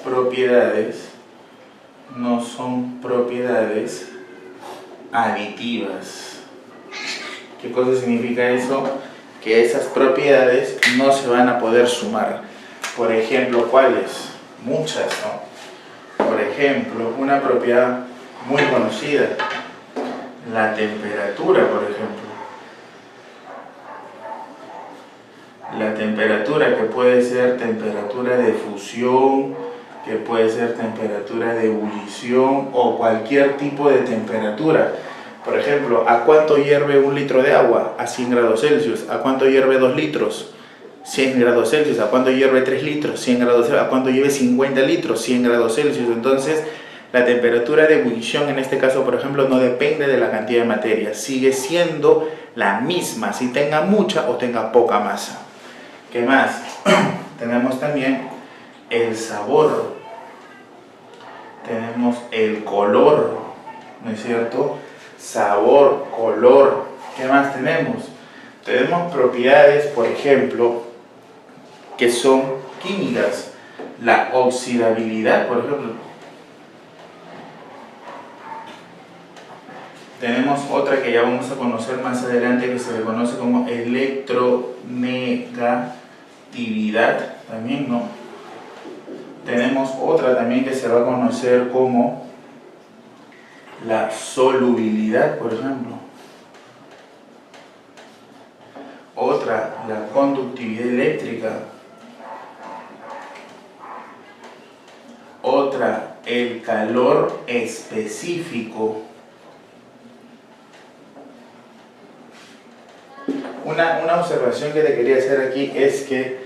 propiedades aditivas. ¿Qué cosa significa eso? Que esas propiedades no se van a poder sumar. Por ejemplo, ¿cuáles? Muchas, ¿no? Por ejemplo, una propiedad muy conocida, la temperatura, por ejemplo. La temperatura, que puede ser temperatura de fusión, que puede ser temperatura de ebullición o cualquier tipo de temperatura. Por ejemplo, ¿a cuánto hierve 1 litro de agua? A 100 grados Celsius. ¿A cuánto hierve 2 litros? 100 grados Celsius. ¿A cuánto hierve 3 litros? 100 grados Celsius. ¿A cuánto hierve 50 litros? 100 grados Celsius. Entonces, la temperatura de ebullición, en este caso, por ejemplo, no depende de la cantidad de materia. Sigue siendo la misma, si tenga mucha o tenga poca masa. ¿Qué más? Tenemos también el sabor. Tenemos el color, ¿no es cierto? Sabor, color. ¿Qué más tenemos? Tenemos propiedades, por ejemplo, que son químicas. La oxidabilidad, por ejemplo. Tenemos otra que ya vamos a conocer más adelante, que se le conoce como electronegatividad, también, ¿no? Tenemos otra también que se va a conocer como la solubilidad, por ejemplo. Otra, la conductividad eléctrica. Otra, el calor específico. una observación que te quería hacer aquí es que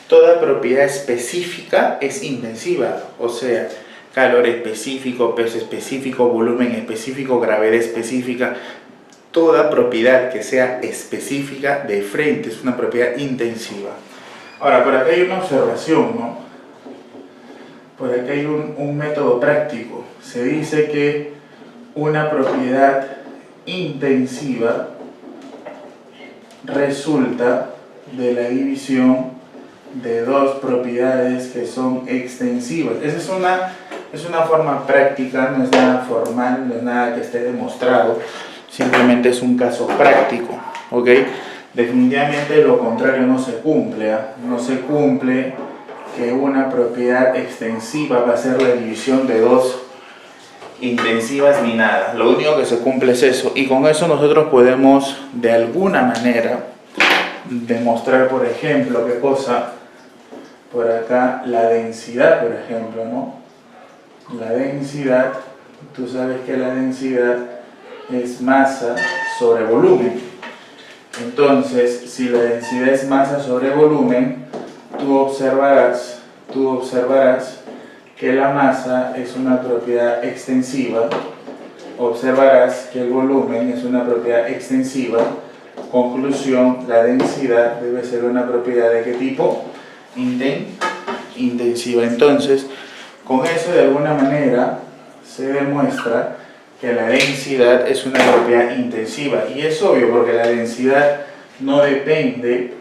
toda propiedad específica es intensiva, o sea, calor específico, peso específico, volumen específico, gravedad específica. Toda propiedad que sea específica de frente es una propiedad intensiva. Ahora, por acá hay una observación, ¿no? Por acá hay un método práctico. Se dice que una propiedad intensiva resulta de la división de dos propiedades que son extensivas. Esa es una forma práctica, no es nada formal, no es nada que esté demostrado, simplemente es un caso práctico, ¿ok? Definitivamente lo contrario no se cumple, ¿eh? No se cumple que una propiedad extensiva va a ser la división de dos intensivas ni nada. Lo único que se cumple es eso, y con eso nosotros podemos de alguna manera demostrar, por ejemplo, qué cosa, por acá la densidad, por ejemplo, ¿no? La densidad, tú sabes que la densidad es masa sobre volumen. Entonces, si la densidad es masa sobre volumen, tú observarás que la masa es una propiedad extensiva, observarás que el volumen es una propiedad extensiva. Conclusión, la densidad debe ser una propiedad ¿de qué tipo? Intensiva. Entonces, con eso de alguna manera se demuestra que la densidad es una propiedad intensiva. Y es obvio porque la densidad no depende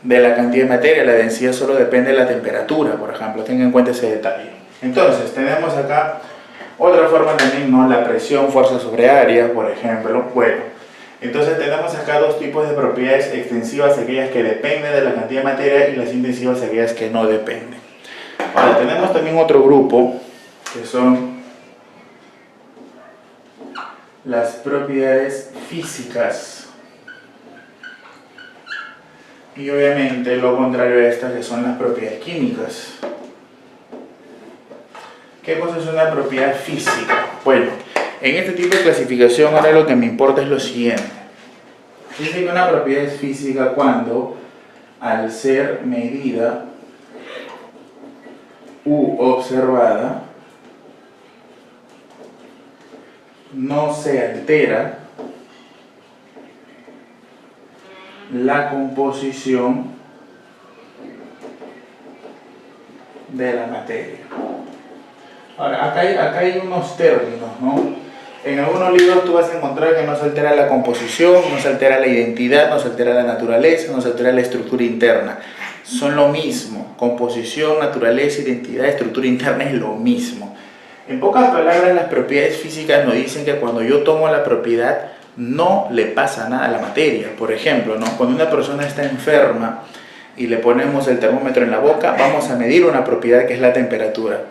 de la cantidad de materia, la densidad solo depende de la temperatura, por ejemplo. Tengan en cuenta ese detalle. Entonces, tenemos acá otra forma también, ¿no? La presión, fuerza sobre área, por ejemplo. Bueno, entonces tenemos acá dos tipos de propiedades extensivas, aquellas que dependen de la cantidad de materia, y las intensivas, aquellas que no dependen. Ahora, tenemos también otro grupo, que son las propiedades físicas. Y obviamente lo contrario a estas, que son las propiedades químicas. ¿Qué cosa es una propiedad física? Bueno, en este tipo de clasificación ahora lo que me importa es lo siguiente. Dice que una propiedad es física cuando, al ser medida u observada, no se altera la composición de la materia. Ahora, acá hay unos términos, ¿no? En algunos libros tú vas a encontrar que no se altera la composición, no se altera la identidad, no se altera la naturaleza, no se altera la estructura interna. Son lo mismo. Composición, naturaleza, identidad, estructura interna es lo mismo. En pocas palabras, las propiedades físicas nos dicen que cuando yo tomo la propiedad no le pasa nada a la materia. Por ejemplo, ¿no? Cuando una persona está enferma y le ponemos el termómetro en la boca, vamos a medir una propiedad que es la temperatura.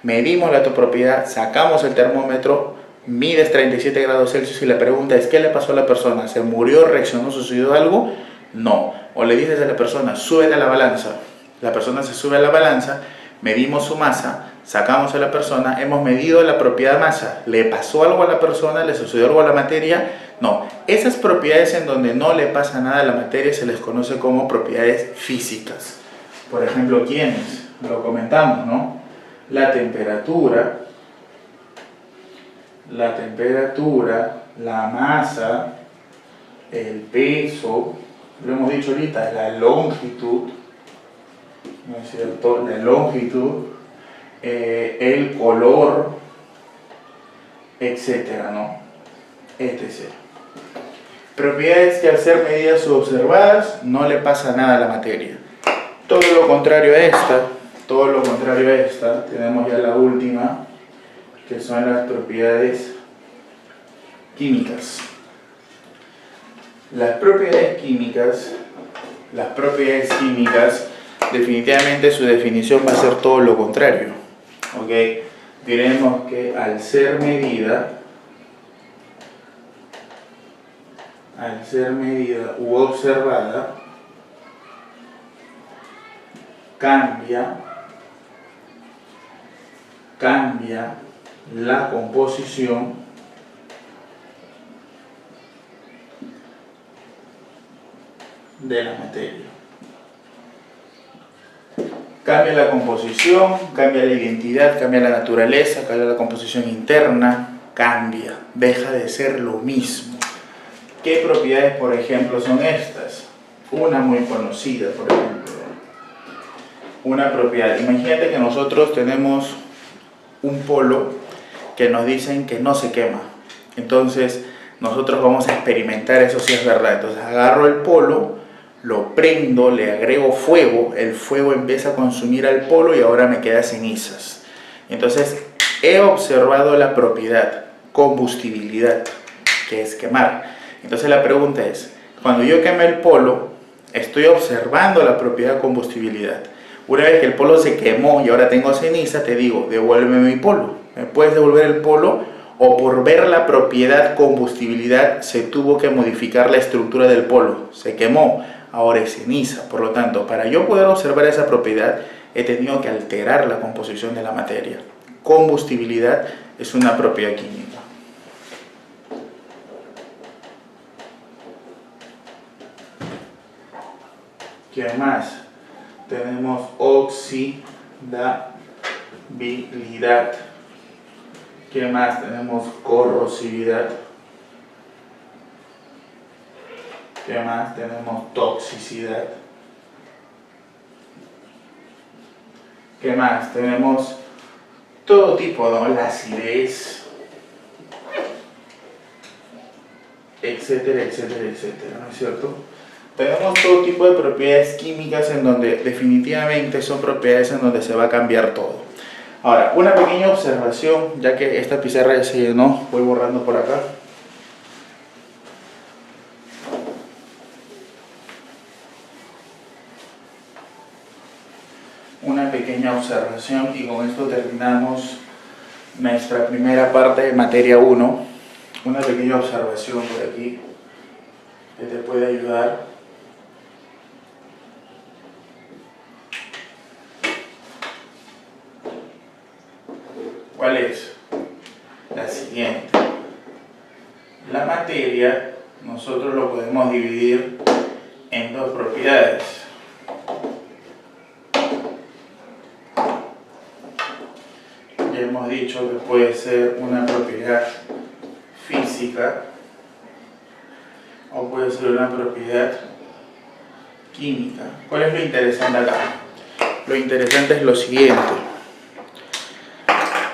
Medimos la propiedad, sacamos el termómetro, mides 37 grados Celsius y la pregunta es: ¿qué le pasó a la persona? ¿Se murió? ¿Reaccionó? ¿Sucedió algo? No. O le dices a la persona: súbete a la balanza. La persona se sube a la balanza, medimos su masa, sacamos a la persona, hemos medido la propiedad masa. ¿Le pasó algo a la persona? ¿Le sucedió algo a la materia? No. Esas propiedades en donde no le pasa nada a la materia se les conoce como propiedades físicas. Por ejemplo, ¿quiénes? Lo comentamos, ¿no? La temperatura, la masa, el peso, lo hemos dicho ahorita, la longitud, ¿no es cierto? La longitud, el color, etcétera, ¿no? Etc. Propiedades que al ser medidas o observadas no le pasa nada a la materia. Todo lo contrario a esta, tenemos ya la última, que son las propiedades químicas. Las propiedades químicas, definitivamente su definición va a ser todo lo contrario. ¿Ok? Diremos que al ser medida u observada, cambia la composición de la materia. Cambia la composición, cambia la identidad, cambia la naturaleza, cambia la composición interna, cambia, deja de ser lo mismo. ¿Qué propiedades, por ejemplo, son estas? Una muy conocida, por ejemplo. Una propiedad. Imagínate que nosotros tenemos un polo que nos dicen que no se quema. Entonces, nosotros vamos a experimentar eso si es verdad. Entonces, agarro el polo, lo prendo, le agrego fuego, el fuego empieza a consumir al polo y ahora me queda cenizas. Entonces, he observado la propiedad, combustibilidad, que es quemar. Entonces, la pregunta es, cuando yo quemé el polo, estoy observando la propiedad combustibilidad. Una vez que el polo se quemó y ahora tengo ceniza, te digo, devuélveme mi polo. ¿Me puedes devolver el polo? O por ver la propiedad combustibilidad se tuvo que modificar la estructura del polo. Se quemó, ahora es ceniza. Por lo tanto, para yo poder observar esa propiedad, he tenido que alterar la composición de la materia. Combustibilidad es una propiedad química. ¿Qué más? Tenemos oxidabilidad. ¿Qué más? Tenemos corrosividad. ¿Qué más? Tenemos toxicidad. ¿Qué más? Tenemos todo tipo, ¿no? La acidez, etcétera, etcétera, etcétera, ¿no es cierto? Tenemos todo tipo de propiedades químicas en donde definitivamente son propiedades en donde se va a cambiar todo. Ahora, una pequeña observación, ya que esta pizarra ya se llenó, voy borrando por acá. Una pequeña observación y con esto terminamos nuestra primera parte de materia 1. Una pequeña observación por aquí que te puede ayudar. ¿Cuál es? La siguiente. La materia nosotros lo podemos dividir en dos propiedades. Ya hemos dicho que puede ser una propiedad física o puede ser una propiedad química. ¿Cuál es lo interesante acá? Lo interesante es lo siguiente.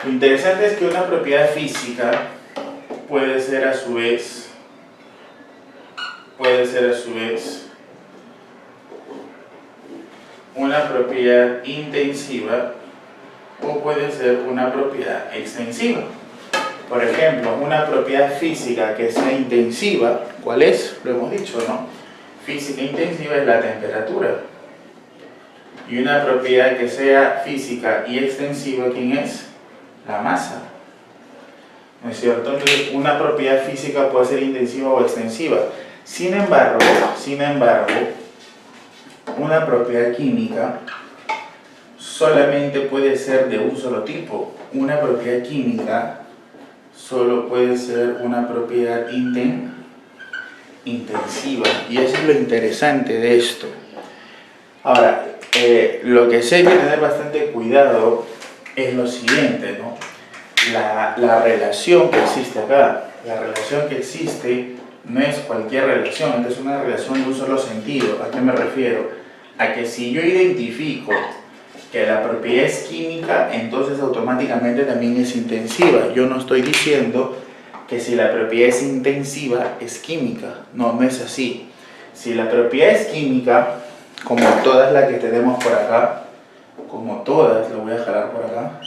Lo interesante es que una propiedad física puede ser a su vez una propiedad intensiva o puede ser una propiedad extensiva. Por ejemplo, una propiedad física que sea intensiva, ¿cuál es? Lo hemos dicho, ¿no? Física intensiva es la temperatura. Y una propiedad que sea física y extensiva, ¿quién es? La masa. ¿No es cierto? Entonces, una propiedad física puede ser intensiva o extensiva. Sin embargo, una propiedad química solamente puede ser de un solo tipo. Una propiedad química solo puede ser una propiedad intensiva. Y eso es lo interesante de esto. Ahora, lo que sí hay que tener bastante cuidado es lo siguiente, ¿no? La relación que existe acá. La relación que existe no es cualquier relación, es una relación de un solo sentido. ¿A qué me refiero? A que si yo identifico que la propiedad es química, entonces automáticamente también es intensiva. Yo no estoy diciendo que si la propiedad es intensiva es química. No, no es así. Si la propiedad es química, como todas las que tenemos por acá, como todas, lo voy a jalar por acá,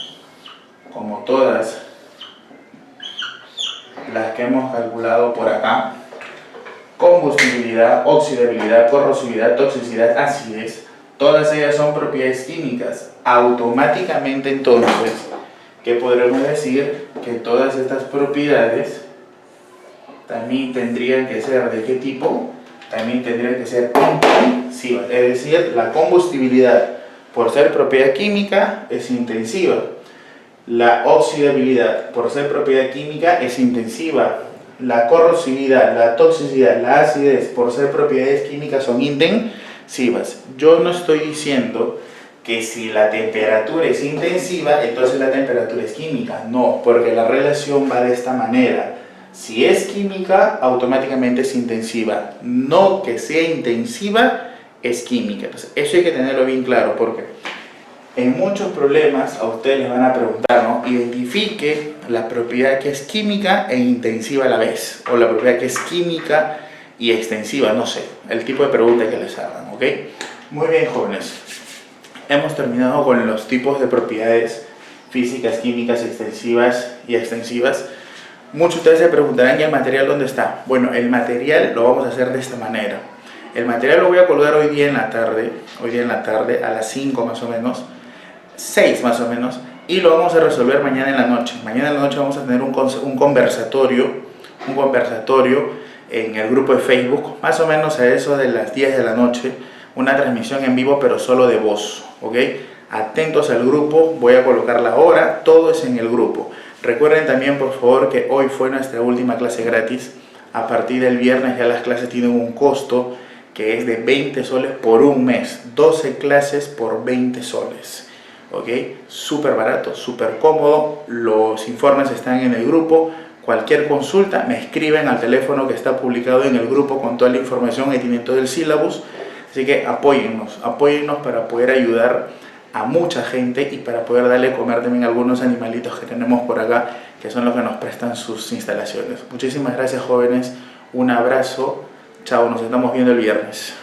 como todas las que hemos calculado por acá, combustibilidad, oxidabilidad, corrosividad, toxicidad, acidez, todas ellas son propiedades químicas. Automáticamente entonces, ¿qué podremos decir? Que todas estas propiedades también tendrían que ser ¿de qué tipo? También tendrían que ser intensivas. Es decir, la combustibilidad, por ser propiedad química, es intensiva. La oxidabilidad, por ser propiedad química, es intensiva. la corrosividad, la toxicidad, la acidez, por ser propiedades químicas, son intensivas. Yo no estoy diciendo que si la temperatura es intensiva, entonces la temperatura es química. No, porque la relación va de esta manera. Si es química, automáticamente es intensiva. No que sea intensiva, es química. Entonces, eso hay que tenerlo bien claro, porque en muchos problemas a ustedes les van a preguntar, ¿no? Identifique la propiedad que es química e intensiva a la vez, o la propiedad que es química y extensiva, no sé, el tipo de pregunta que les hagan, ¿ok? Muy bien, jóvenes. Hemos terminado con los tipos de propiedades físicas, químicas, extensivas y extensivas. Muchos de ustedes se preguntarán, ¿y el material dónde está? Bueno, el material lo vamos a hacer de esta manera. El material lo voy a colgar hoy día en la tarde, a las 5 más o menos, 6 más o menos, y lo vamos a resolver mañana en la noche. Mañana en la noche vamos a tener un conversatorio en el grupo de Facebook, más o menos a eso de las 10 de la noche, una transmisión en vivo pero solo de voz, ¿ok? Atentos al grupo, voy a colocar la hora, todo es en el grupo. Recuerden también, por favor, que hoy fue nuestra última clase gratis. A partir del viernes ya las clases tienen un costo que es de 20 soles por un mes, 12 clases por 20 soles. ¿Ok? Súper barato, súper cómodo, los informes están en el grupo. Cualquier consulta me escriben al teléfono que está publicado en el grupo con toda la información y tienen todo el sílabus. Así que apóyennos para poder ayudar a mucha gente y para poder darle a comer también a algunos animalitos que tenemos por acá, que son los que nos prestan sus instalaciones. Muchísimas gracias, jóvenes, un abrazo, chao, nos estamos viendo el viernes.